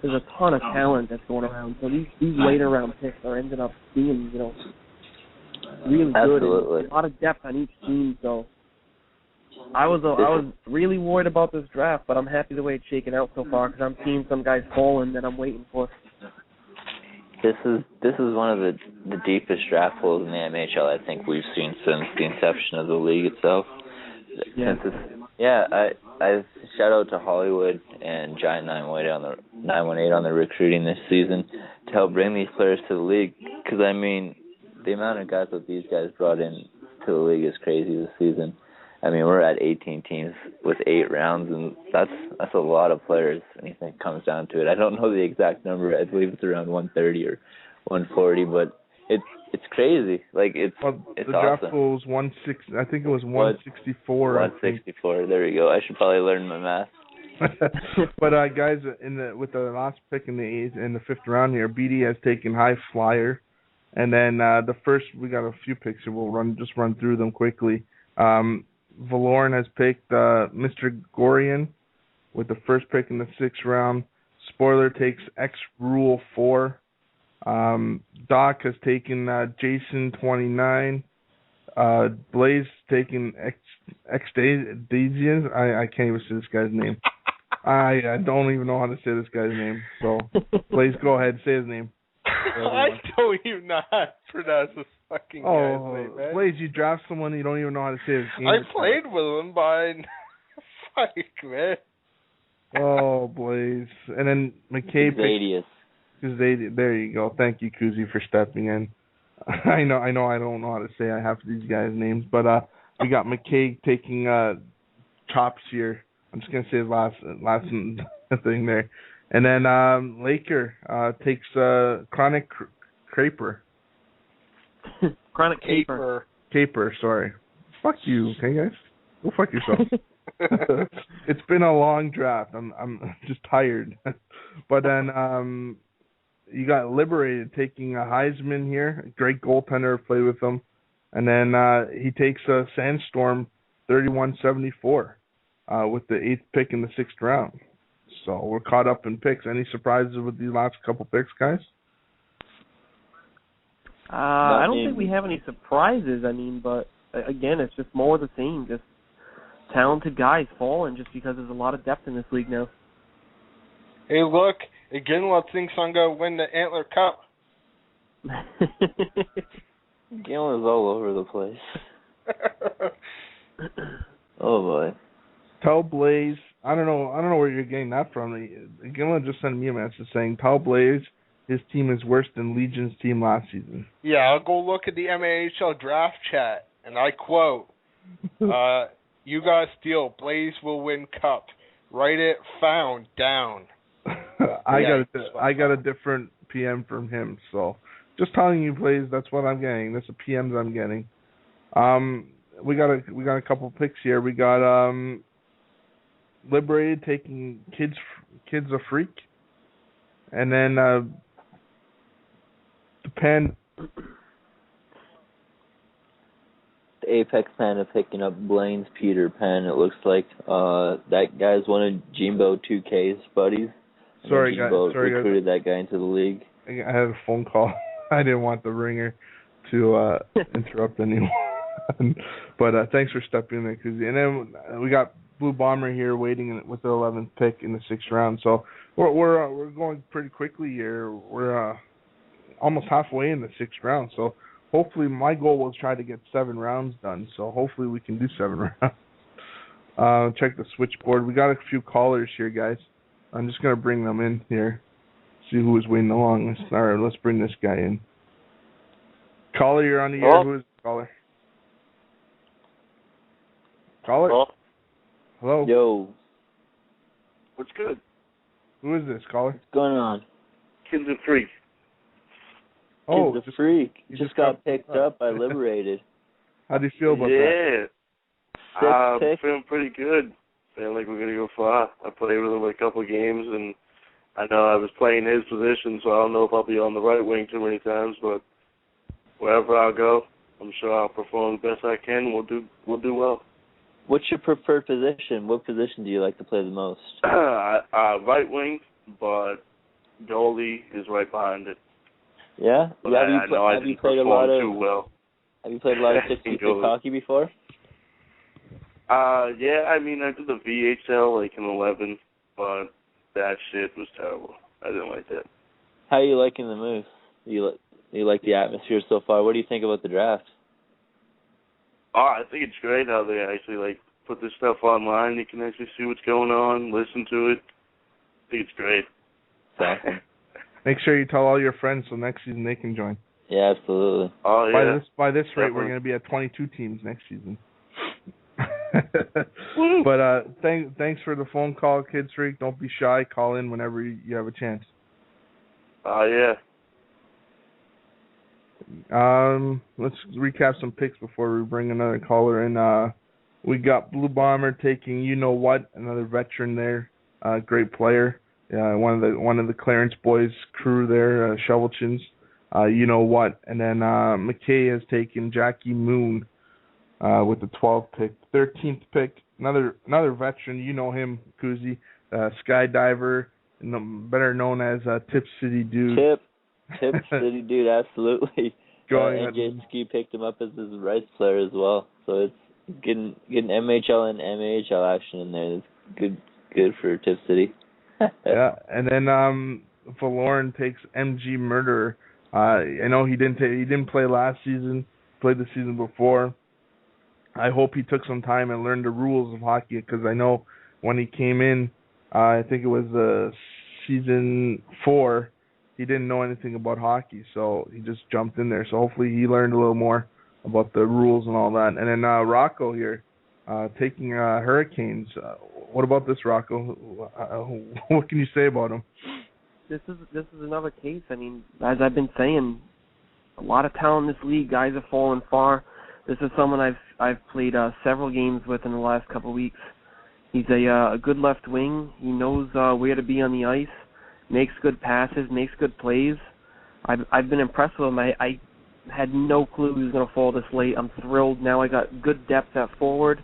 a ton of talent that's going around. So these later round picks are ending up being really good. Absolutely. And a lot of depth on each team. So I was really worried about this draft, but I'm happy the way it's shaken out so far because I'm seeing some guys falling that I'm waiting for. This is one of the deepest draft pools in the MHL I think we've seen since the inception of the league itself. Yeah. I shout out to Hollywood and Giant 918 on the recruiting this season to help bring these players to the league. Because I mean, the amount of guys that these guys brought in to the league is crazy this season. I mean, we're at 18 teams with 8 rounds, and that's a lot of players. Anything it comes down to it. I don't know the exact number. I believe it's around 130 or 140, but it's crazy. Like it's the draft pool was 160. I think it was 164. 164. There you go. I should probably learn my math. But guys, with the last pick in the 5th round here, BD has taken High Flyer, and then the first we got a few picks here. We'll run through them quickly. Valoran has picked Mr. Gorian with the first pick in the 6th round. Spoiler takes X Rule 4. Doc has taken Jason 29. Blaze taken X Daisians. I can't even say this guy's name. I don't even know how to say this guy's name. So Blaze, go ahead, say his name. I don't even know how to pronounce this fucking guy's name, man. Blaze, you draft someone you don't even know how to say his name. I played with him, but fuck, man. Oh, Blaze. And then McKay Zadius. There you go. Thank you, Kuzi, for stepping in. I know I don't know how to say half of these guys' names, but we got McKay taking Chops here. I'm just gonna say his last thing there. And then Laker takes Chronic Caper. Chronic Caper. Caper, sorry. Fuck you, okay, guys? Go fuck yourself. It's been a long draft. I'm just tired. But then you got Liberated taking a Heisman here. Great goaltender, played with him. And then he takes a Sandstorm 3174 with the 8th pick in the 6th round. So we're caught up in picks. Any surprises with these last couple picks, guys? I don't think we have any surprises. I mean, but again, it's just more of the same. Just talented guys falling just because there's a lot of depth in this league now. Hey, look, again, let's think I'm going to win the Antler Cup. Galen is all over the place. Oh boy. Tell Blaze, I don't know where you're getting that from. Galen just sent me a message saying, tell Blaze his team is worse than Legion's team last season. Yeah, I'll go look at the MAHL draft chat, and I quote, you guys steal, Blaze will win cup. Write it, found, down. I got a different PM from him, so just telling you, Blaze, that's what I'm getting. That's the PMs I'm getting. We got a couple picks here. We got Liberated taking Kids a Freak, and then Apex Panda picking up Blaine's Peter Pan, it looks like. That guy's one of Jimbo 2K's buddies. Sorry, Jimbo guys. recruited that guy into the league. I had a phone call. I didn't want the ringer to interrupt anyone. But thanks for stepping in there, Kuzi. And then we got Blue Bomber here waiting with the 11th pick in the 6th round. So we're going pretty quickly here. We're almost halfway in the 6th round. So hopefully my goal was try to get 7 rounds done. So hopefully we can do 7 rounds. Check the switchboard. We got a few callers here, guys. I'm just going to bring them in here. See who was waiting the longest. All right, let's bring this guy in. Caller, you're on the air. Who is the caller? Caller? Hello? Yo. What's good? Who is this, caller? What's going on? Kid's a freak. Oh, Kid's a freak. You just got picked up by Liberated. How do you feel about that? Yeah. I'm feeling pretty good. Feeling like we're going to go far. I played with him a couple of games, and I know I was playing his position, so I don't know if I'll be on the right wing too many times, but wherever I'll go, I'm sure I'll perform the best I can. We'll do well. What's your preferred position? What position do you like to play the most? Right wing, but goalie is right behind it. Yeah? But have you played a lot of Have you played a lot of 60 hockey before? Yeah, I mean, I did the VHL like in 11, but that shit was terrible. I didn't like that. How are you liking the move? You like the atmosphere so far? What do you think about the draft? Oh, I think it's great how they actually like put this stuff online. You can actually see what's going on, listen to it. I think it's great. Awesome. Make sure you tell all your friends so next season they can join. Yeah, absolutely. Oh yeah. By this rate, we're going to be at 22 teams next season. But thanks for the phone call, Kid Freak. Don't be shy. Call in whenever you have a chance. Oh yeah. Let's recap some picks before we bring another caller in. We got Blue Bomber taking you know what, another veteran there, great player. One of the Clarence boys crew there, Shovelchins. You know what, and then McKay has taken Jackie Moon with the 12th pick, 13th pick. Another veteran, you know him, Kuzi, skydiver, better known as Tip City Dude. Tip City Dude, absolutely. And J-Ski picked him up as his rights player as well. So it's getting MHL and MAHL action in there. It's good for Tip City. Yeah, and then Valoran takes MG Murderer. I know he didn't play last season. Played the season before. I hope he took some time and learned the rules of hockey, because I know when he came in, I think it was season 4. He didn't know anything about hockey, so he just jumped in there. So hopefully he learned a little more about the rules and all that. And then Rocco here, taking Hurricanes. What about this, Rocco? What can you say about him? This is another case. I mean, as I've been saying, a lot of talent in this league. Guys have fallen far. This is someone I've played several games with in the last couple of weeks. He's a good left wing. He knows where to be on the ice. Makes good passes, makes good plays. I've been impressed with him. I had no clue he was going to fall this late. I'm thrilled. Now I got good depth at forward.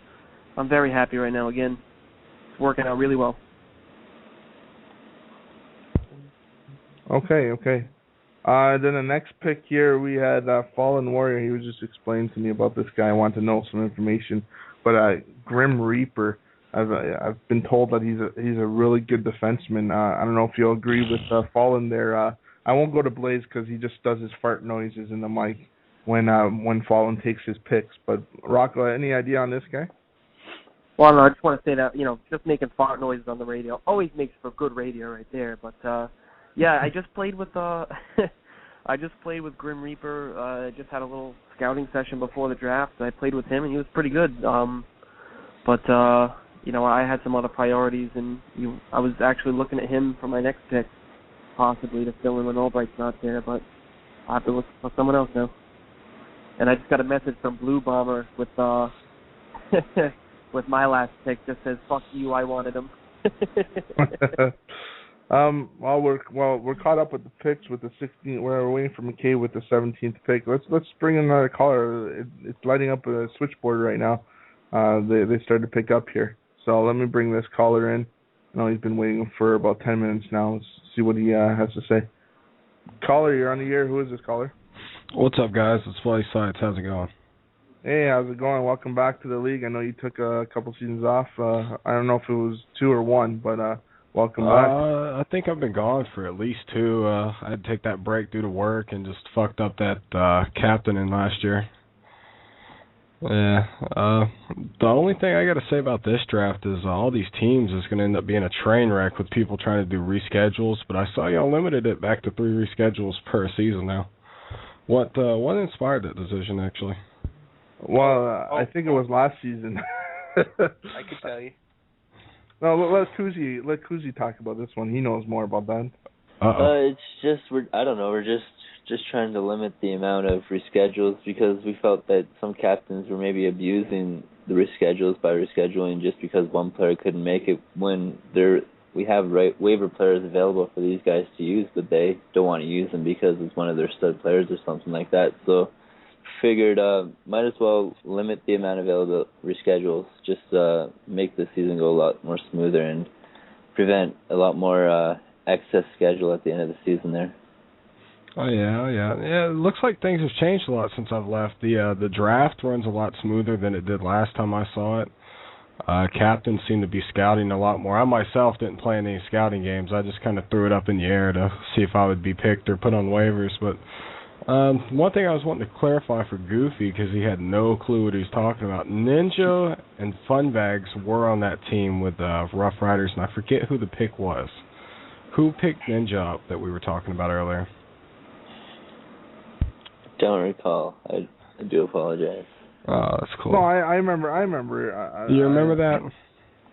I'm very happy right now. Again, it's working out really well. Okay. Then the next pick here, we had Fallen Warrior. He was just explaining to me about this guy. I want to know some information. But Grim Reaper, I've been told that he's a really good defenseman. I don't know if you'll agree with Fallen there. I won't go to Blaze because he just does his fart noises in the mic when Fallen takes his picks. But Rocco, any idea on this guy? Well, no, I just want to say that, just making fart noises on the radio always makes for good radio right there. But yeah, I just played with Grim Reaper. I just had a little scouting session before the draft. I played with him and he was pretty good. But I had some other priorities, and I was actually looking at him for my next pick, possibly to fill in when Albright's not there, but I have to look for someone else now. And I just got a message from Blue Bomber with with my last pick. Just says, "Fuck you, I wanted him." While we're caught up with the picks with the 16th. We're waiting for McKay with the 17th pick. Let's bring in another caller. It's lighting up a switchboard right now. They started to pick up here. So let me bring this caller in. I know he's been waiting for about 10 minutes now. Let's see what he has to say. Caller, you're on the air. Who is this caller? What's up, guys? It's Flight Science. How's it going? Hey, how's it going? Welcome back to the league. I know you took a couple seasons off. I don't know if it was 2 or 1, but welcome back. I think I've been gone for at least 2. I had to take that break due to work and just fucked up that captain in last year. Yeah. The only thing I got to say about this draft is all these teams is going to end up being a train wreck with people trying to do reschedules, but I saw y'all limited it back to 3 reschedules per season now. What inspired that decision, actually? Well, I think it was last season. I could tell you. No, let Kuzi talk about this one. He knows more about that. It's just I don't know. We're just trying to limit the amount of reschedules because we felt that some captains were maybe abusing the reschedules by rescheduling just because one player couldn't make it when we have waiver players available for these guys to use, but they don't want to use them because it's one of their stud players or something like that. So figured might as well limit the amount of available reschedules, just make the season go a lot more smoother and prevent a lot more excess schedule at the end of the season there. Oh yeah. It looks like things have changed a lot since I've left. The draft runs a lot smoother than it did last time I saw it. Captains seem to be scouting a lot more. I myself didn't play in any scouting games. I just kind of threw it up in the air to see if I would be picked or put on waivers. But one thing I was wanting to clarify for Goofy, because he had no clue what he was talking about. Ninja and Funbags were on that team with Rough Riders, and I forget who the pick was. Who picked Ninja up that we were talking about earlier? Don't recall. I do apologize. Oh, that's cool. No, I remember. You remember that?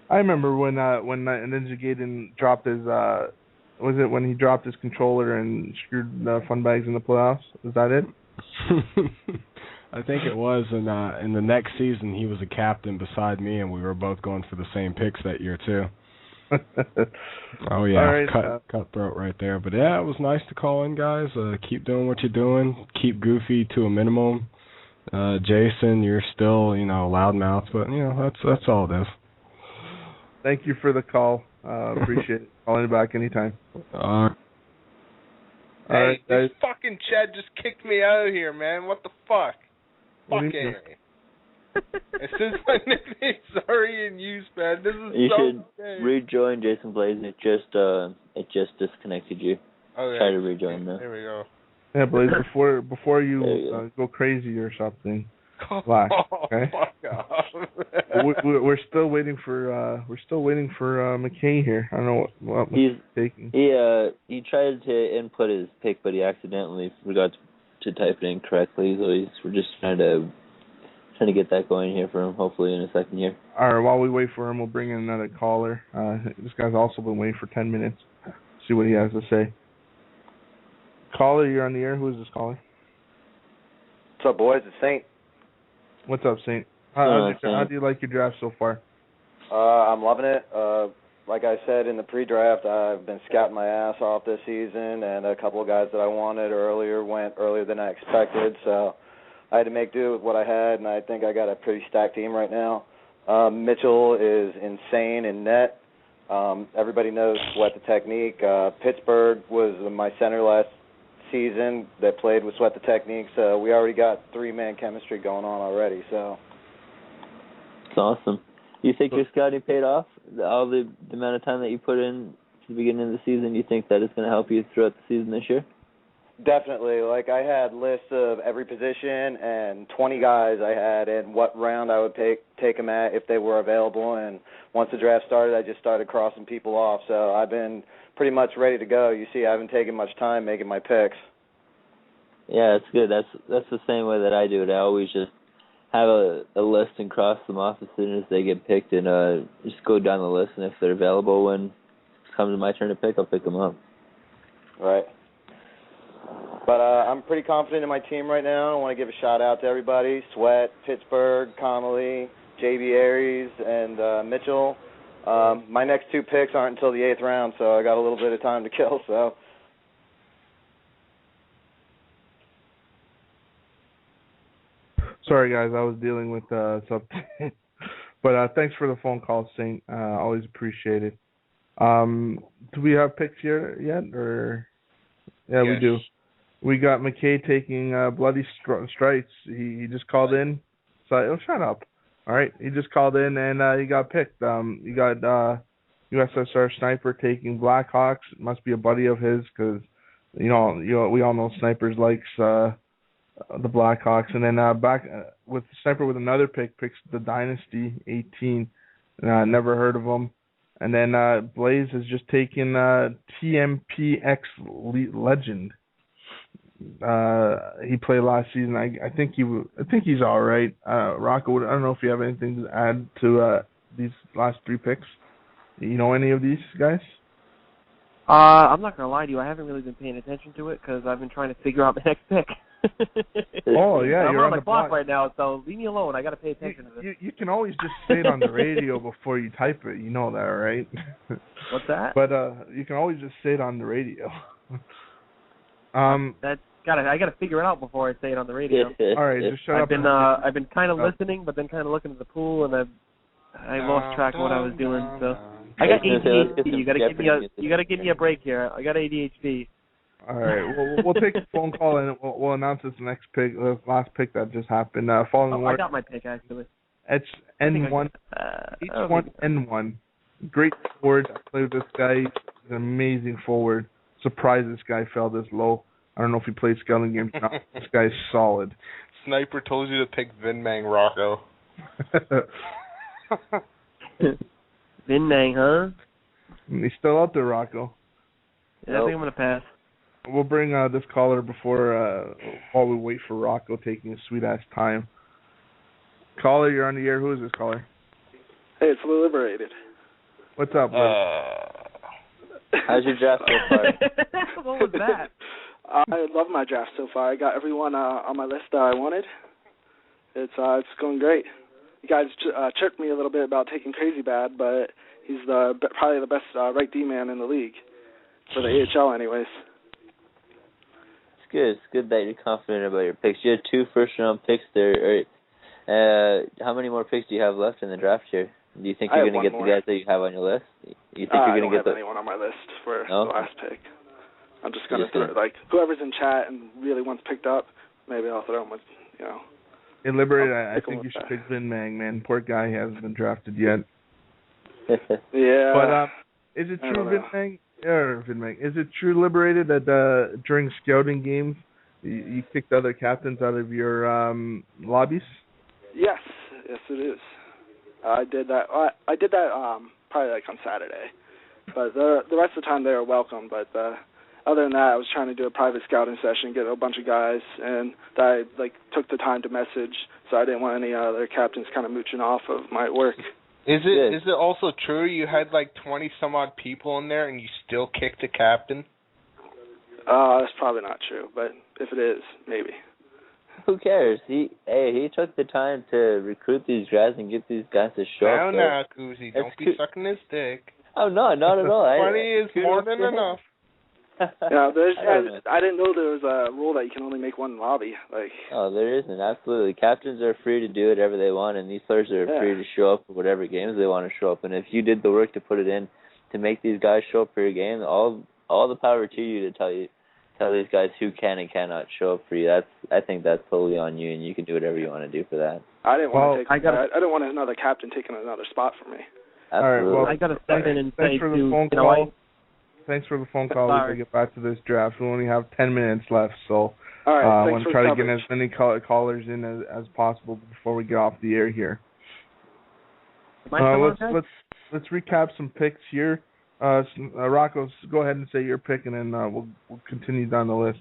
I remember when Ninja Gaiden dropped his was it when he dropped his controller and screwed Funbags in the playoffs? Is that it? I think it was, and in the next season he was a captain beside me, and we were both going for the same picks that year too. Oh yeah, right, cutthroat right there. But yeah, it was nice to call in, guys. Keep doing what you're doing. Keep Goofy to a minimum. Jason, you're still, loudmouth, but that's all it is. Thank you for the call. Appreciate it. Calling back anytime. Hey, this fucking Chad just kicked me out of here, man. What the fuck? Fucking. As soon as my nickname's already in use, man. This is you so should insane. rejoin Jason Blaze. It just disconnected you. Okay. Try to rejoin now. There we go. Yeah, Blaze, before you go crazy or something, relax, okay? Fuck off. we're still waiting for McKay here. I don't know what he's taking. He tried to input his pick, but he accidentally forgot to type it in correctly. So we're just trying to get that going here for him. Hopefully in a second here. All right. While we wait for him, we'll bring in another caller. This guy's also been waiting for 10 minutes. See what he has to say. Caller, you're on the air. Who is this caller? What's up, boys? It's Saint. What's up, Saint? How do you like your draft so far? I'm loving it. Like I said in the pre-draft, I've been scouting my ass off this season, and a couple of guys that I wanted earlier went earlier than I expected, so I had to make do with what I had, and I think I got a pretty stacked team right now. Mitchell is insane in net. Everybody knows Sweat the Technique. Pittsburgh was my center last season that played with Sweat the Technique, so we already got 3-man chemistry going on already. So it's awesome. Do you think your scouting paid off? All the amount of time that you put in to the beginning of the season, do you think that is going to help you throughout the season this year? Definitely. Like, I had lists of every position and 20 guys I had and what round I would take them at if they were available. And once the draft started, I just started crossing people off. So I've been pretty much ready to go. You see, I haven't taken much time making my picks. Yeah, that's good. That's the same way that I do it. I always just have a list and cross them off as soon as they get picked, and just go down the list. And if they're available when it comes my turn to pick, I'll pick them up. Right. But I'm pretty confident in my team right now. I want to give a shout-out to everybody. Sweat, Pittsburgh, Connolly, J.B. Aries, and Mitchell. My next 2 picks aren't until the 8th round, so I got a little bit of time to kill. So. Sorry, guys, I was dealing with something. But thanks for the phone call, Saint. Always appreciate it. Do we have picks here yet? Or yeah, yes. We do. We got McKay taking bloody strikes. He just called in. So shut up. All right, he just called in and he got picked. You got USSR Sniper taking Blackhawks. It must be a buddy of his because we all know Snipers likes the Blackhawks. And then back with Sniper with another picks the Dynasty 18. Never heard of him. And then Blaze has just taken TMPX Legend. He played last season. I think he's all right. Rocco, I don't know if you have anything to add to these last 3 picks. You know any of these guys? I'm not gonna lie to you. I haven't really been paying attention to it because I've been trying to figure out the next pick. Oh yeah, you're on the clock right now, so leave me alone. I got to pay attention to this. You can always just say it on the radio before you type it. You know that, right? What's that? But you can always just say it on the radio. I gotta figure it out before I say it on the radio. All right, just shut up. I've been kind of listening, but then kind of looking at the pool, and I lost track of what I was doing. So I got ADHD. You gotta give me a break here. I got ADHD. All right, we'll take a phone call and we'll announce this next pick, the last pick that just happened. I got my pick actually. It's N1. H1N1. Great forward. I played with this guy. He's an amazing forward. Surprised this guy fell this low. I don't know if he played scouting games or not. This guy's solid. Sniper told you to pick Vinmang Rocco. Vinmang, huh? He's still out there, Rocco. Yeah, I think I'm going to pass. We'll bring this caller while we wait for Rocco taking his sweet-ass time. Caller, you're on the air. Who is this caller? Hey, it's Liberated. What's up, buddy? How's your draft so far? What was that? I love my draft so far. I got everyone on my list that I wanted. It's going great. You guys chirped me a little bit about taking Crazy Bad, but he's probably the best right D man in the league for the AHL, anyways. It's good. It's good that you're confident about your picks. You had 2 first-round picks there. How many more picks do you have left in the draft here? Do you think you're going to get the guys that you have on your list? You think you're going to get anyone on my list for the last pick. I'm just going to throw whoever's in chat and really wants picked up, maybe I'll throw him with, In Liberated, I think you should pick Vinmang, man. Poor guy, he hasn't been drafted yet. Yeah. But is it true, Vinmang? Is it true, Liberated, that during scouting games you kicked other captains out of your lobbies? Yes, it is. I did that. I did that probably on Saturday, but the rest of the time they were welcome. But other than that, I was trying to do a private scouting session, get a bunch of guys, and I took the time to message, so I didn't want any other captains kind of mooching off of my work. Is it also true you had 20 some odd people in there and you still kicked a captain? That's probably not true, but if it is, maybe. Who cares? He took the time to recruit these guys and get these guys to show up. Now, Koozie, don't be sucking his dick. Oh, no, not at all. 20 is more than enough. I didn't know there was a rule that you can only make one lobby. Oh, there isn't. Absolutely. Captains are free to do whatever they want, and these players are free to show up for whatever games they want to show up. And if you did the work to put it in to make these guys show up for your game, all the power to you to tell these guys who can and cannot show up for you. I think that's totally on you, and you can do whatever you want to do for that. I didn't want to I didn't want another captain taking another spot for me. Absolutely. All right, I got to step in and say for the phone call. Thanks for the phone call. We're going to get back to this draft. We only have 10 minutes left, so I want to try to get as many callers in as possible before we get off the air here. Let's recap some picks here. Rocco, go ahead and say your pick, and then we'll continue down the list.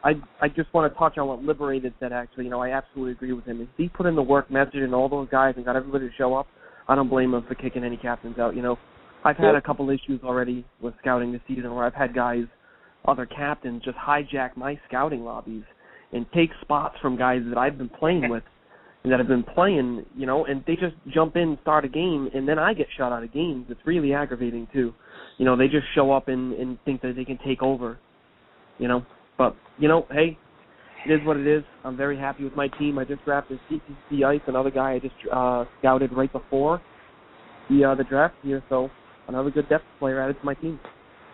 I just want to touch on what Liberated said, actually. I absolutely agree with him. If he put in the work, messaging all those guys and got everybody to show up, I don't blame him for kicking any captains out. I've had a couple issues already with scouting this season where I've had other captains, just hijack my scouting lobbies and take spots from guys that I've been playing with, that have been playing, and they just jump in, start a game, and then I get shut out of games. It's really aggravating too. They just show up and think that they can take over. But hey, it is what it is. I'm very happy with my team. I just drafted CPC Ice, another guy I just scouted right before the draft here, so another good depth player added to my team.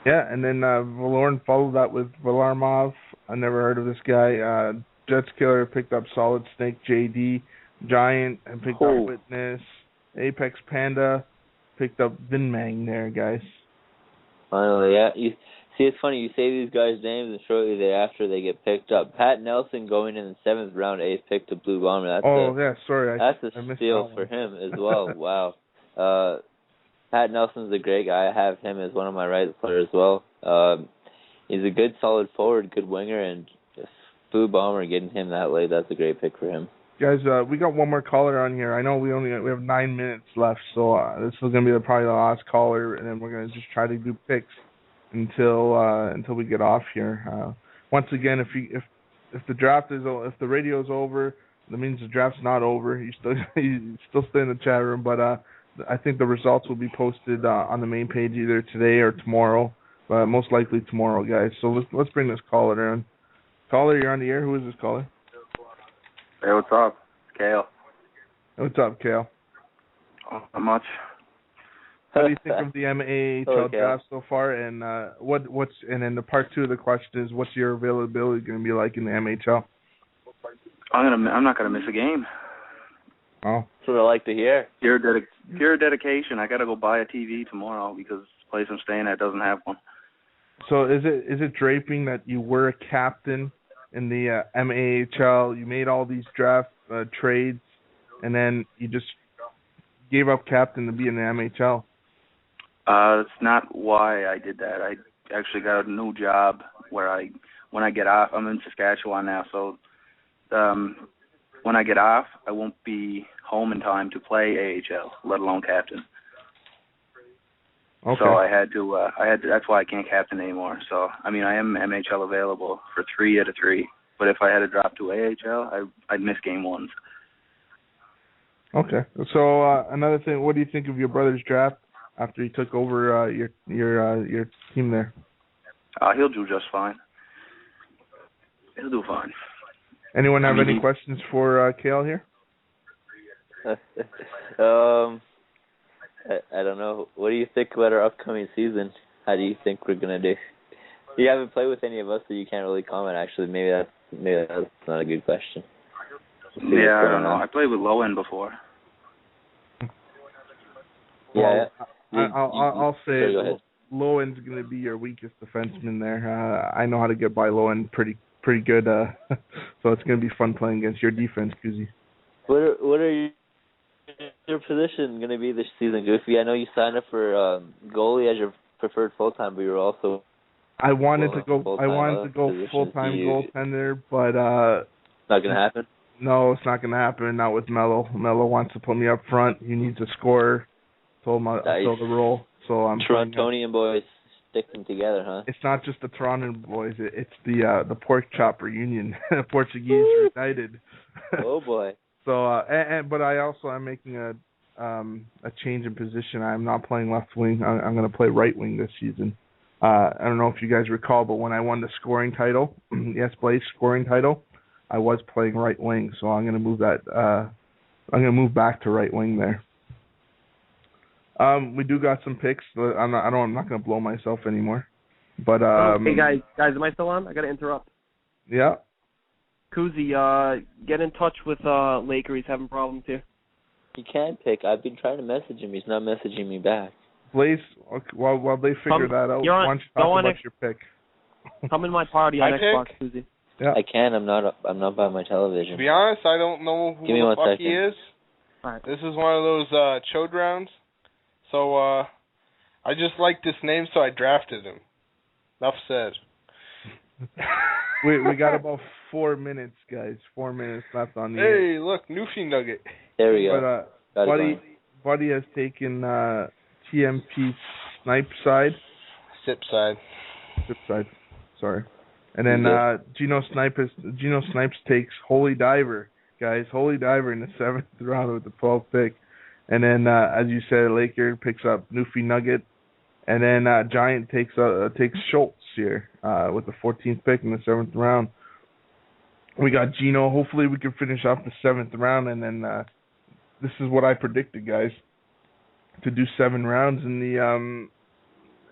Yeah, and then Valoran followed that with Valarmov. I never heard of this guy. Jets Killer picked up Solid Snake JD. Giant and picked up Witness. Apex Panda picked up Vinmang there, guys. Finally, yeah. See, it's funny, you say these guys' names and shortly thereafter they get picked up. Pat Nelson going in the 7th round, 8th pick to Blue Bomber. That's a steal for him as well. Wow. Pat Nelson's a great guy. I have him as one of my right players as well. He's a good, solid forward, good winger, and just Blue Bomber getting him that late, that's a great pick for him. Guys, we got one more caller on here. I know we have 9 minutes left, so this is going to be probably the last caller, and then we're going to just try to do picks until we get off here. Once again, if the draft if the radio's over, that means the draft's not over. You still stay in the chat room, but I think the results will be posted on the main page either today or tomorrow, but most likely tomorrow, guys. So let's bring this caller in. Caller, you're on the air. Who is this caller? Hey, what's up? It's Kale. What's up, Kale? Not much. How do you think of the MAHL draft so far, and and then the part 2 of the question is, what's your availability going to be like in the MHL? I'm not gonna miss a game. Oh, that's what I like to hear. Pure dedication. I gotta go buy a TV tomorrow because the place I'm staying at doesn't have one. So is it draping that you were a captain in the MAHL? You made all these draft trades, and then you just gave up captain to be in the MHL? That's not why I did that. I actually got a new job where when I get off, I'm in Saskatchewan now, so when I get off, I won't be home in time to play AHL, let alone captain. Okay. So I had to, that's why I can't captain anymore. So, I mean, I am MHL available for 3 out of 3, but if I had to drop to AHL, I'd miss game 1s. Okay. So another thing, what do you think of your brother's draft after he took over your team there? He'll do just fine. He'll do fine. Anyone have any questions for Kale here? I don't know. What do you think about our upcoming season? How do you think we're gonna do? You haven't played with any of us, so you can't really comment. Actually, maybe that's not a good question. Yeah, I don't know. I played with low end before. Yeah. I'll say Lowen's going to be your weakest defenseman there. I know how to get by Lowen pretty good, so it's going to be fun playing against your defense, Kuzi. What are your position going to be this season, Goofy? I know you signed up for goalie as your preferred full-time, but you're also... I wanted to go full-time goaltender, but... not going to happen? No, it's not going to happen. Not with Mello. Mello wants to put me up front. He needs a scorer. Told him I'll fill the role. So I'm Torontonian boys sticking together, huh? It's not just the Toronto boys. It's the pork chopper union, Portuguese United. Oh boy. So but I also am making a change in position. I'm not playing left wing. I'm going to play right wing this season. I don't know if you guys recall, but when I won the scoring title, yes, Blaze scoring title, I was playing right wing. So I'm going to move that. I'm going to move back to right wing there. We do got some picks. I'm not going to blow myself anymore. But hey guys, am I still on? I got to interrupt. Yeah. Kuzi, get in touch with Laker. He's having problems here. He can pick. I've been trying to message him. He's not messaging me back. Blaze, while they figure that out, why don't you talk about your pick? Come in my party on Xbox, Kuzi. Yeah. I can. I'm not by my television. To be honest, I don't know who the fuck he is. Right. This is one of those chode rounds. So I just liked this name, so I drafted him. Enough said. we got about 4 minutes, guys. 4 minutes left on the Hey, look, Newfie Nugget. There we go. Buddy has taken TMP Snipe side. Sip side. Sorry. And then Gino Snipes takes Holy Diver. guys. Holy Diver in the 7th round with the 12th pick. And then, as you said, Laker picks up Newfie Nugget. And then Giant takes Schultz here with the 14th pick in the 7th round. We got Gino. Hopefully we can finish off the 7th round. And then this is what I predicted, guys, to do 7 rounds in the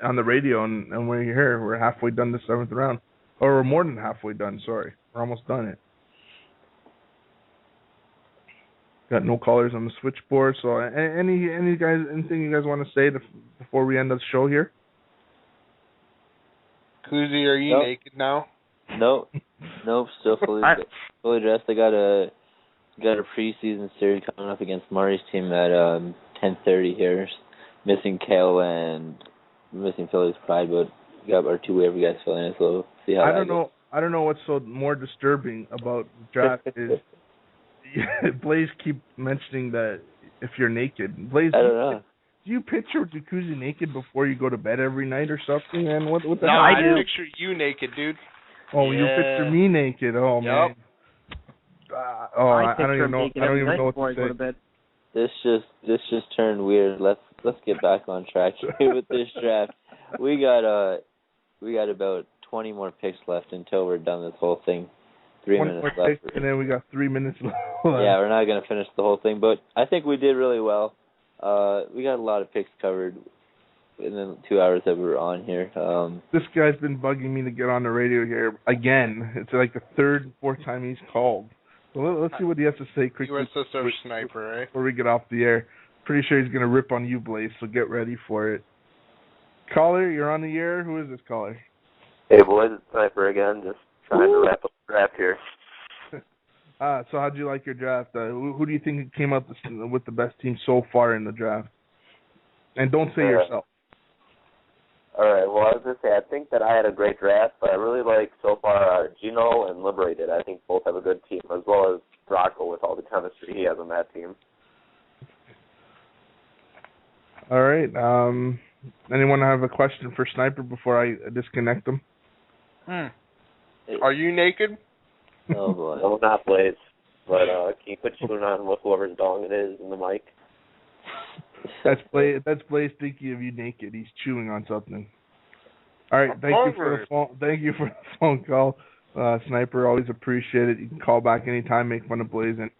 on the radio. And we're here. We're halfway done the 7th round. Or we're more than halfway done, sorry. We're almost done it. Got no callers on the switchboard. So anything you guys want to say before we end the show here? Kuzi, are you naked now? Nope, still fully dressed. I got a preseason series coming up against Marty's team at 10:30 here. Missing Kale and missing Philly's Pride, but we got our 2 waiver guys filling in, so see how I don't know what's so more disturbing about the draft is Blaze keep mentioning that if you're naked. Blaze, I don't know. Do you picture Jacuzzi naked before you go to bed every night or something? And what the no, hell? I picture you naked, dude. Oh, you picture me naked. Oh, man. I don't even know. I don't even know what to say. This just turned weird. Let's get back on track here with this draft. We got about 20 more picks left until we're done this whole thing. 3 minutes left. And then we got 3 minutes left. Yeah, we're not gonna finish the whole thing, but I think we did really well. We got a lot of picks covered in the 2 hours that we were on here. This guy's been bugging me to get on the radio here again. It's like the 3rd, 4th time he's called. So let's see what he has to say quickly. USSR Sniper, right? Before we get off the air. Pretty sure he's gonna rip on you, Blaze. So get ready for it. Caller, you're on the air. Who is this caller? Hey boys, it's Sniper again. Just trying to wrap up the draft here. So how'd you like your draft? Who do you think came up with the best team so far in the draft? And don't say yourself. All right. Well, I was going to say, I think that I had a great draft, but I really like so far Gino and Liberated. I think both have a good team, as well as Rocco with all the chemistry he has on that team. All right. Anyone have a question for Sniper before I disconnect him? Are you naked? Oh boy. No, not Blaze. But can you put your on with whoever's dong it is in the mic? That's Blaze thinking of you naked. He's chewing on something. All right. Thank you for the phone call, Sniper. Always appreciate it. You can call back anytime. Make fun of Blaze. And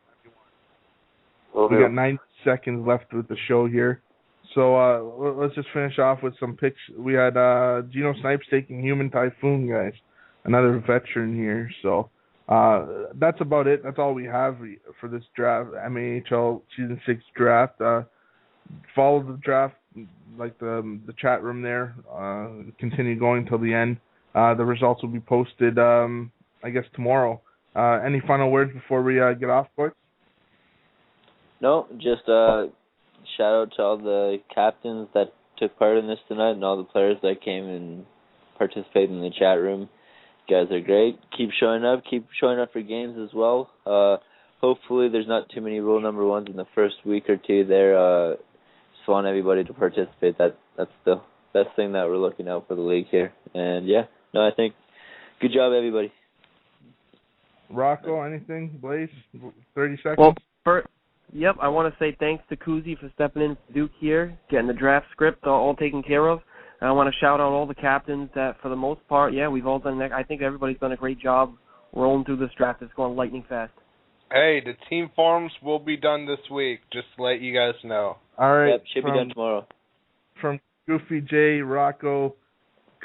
we got 9 seconds left with the show here. So let's just finish off with some picks. We had Gino Snipes taking Human Typhoon, guys. Another veteran here. So that's about it. That's all we have for this draft, MAHL Season 6 draft. Follow the draft, like the chat room there. Continue going till the end. The results will be posted, I guess, tomorrow. Any final words before we get off, boys? No, just shout out to all the captains that took part in this tonight and all the players that came and participated in the chat room. You guys are great. Keep showing up for games as well. Hopefully there's not too many rule number 1s in the first week or two there. Just want everybody to participate. That's the best thing that we're looking out for the league here. And I think good job everybody. Rocco, anything? Blaze, 30 seconds. Well, Yep, I want to say thanks to Kuzi for stepping in for Duke here, getting the draft script all taken care of. And I want to shout out all the captains that, for the most part, we've all done that. I think everybody's done a great job rolling through this draft. It's going lightning fast. Hey, the team forms will be done this week, just to let you guys know. All right. Yep, should be done tomorrow. From Goofy J, Rocco,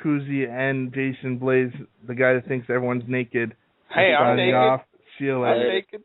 Kuzi, and Jason Blaze, the guy that thinks everyone's naked. Hey, I'm naked. See you later. I'm naked.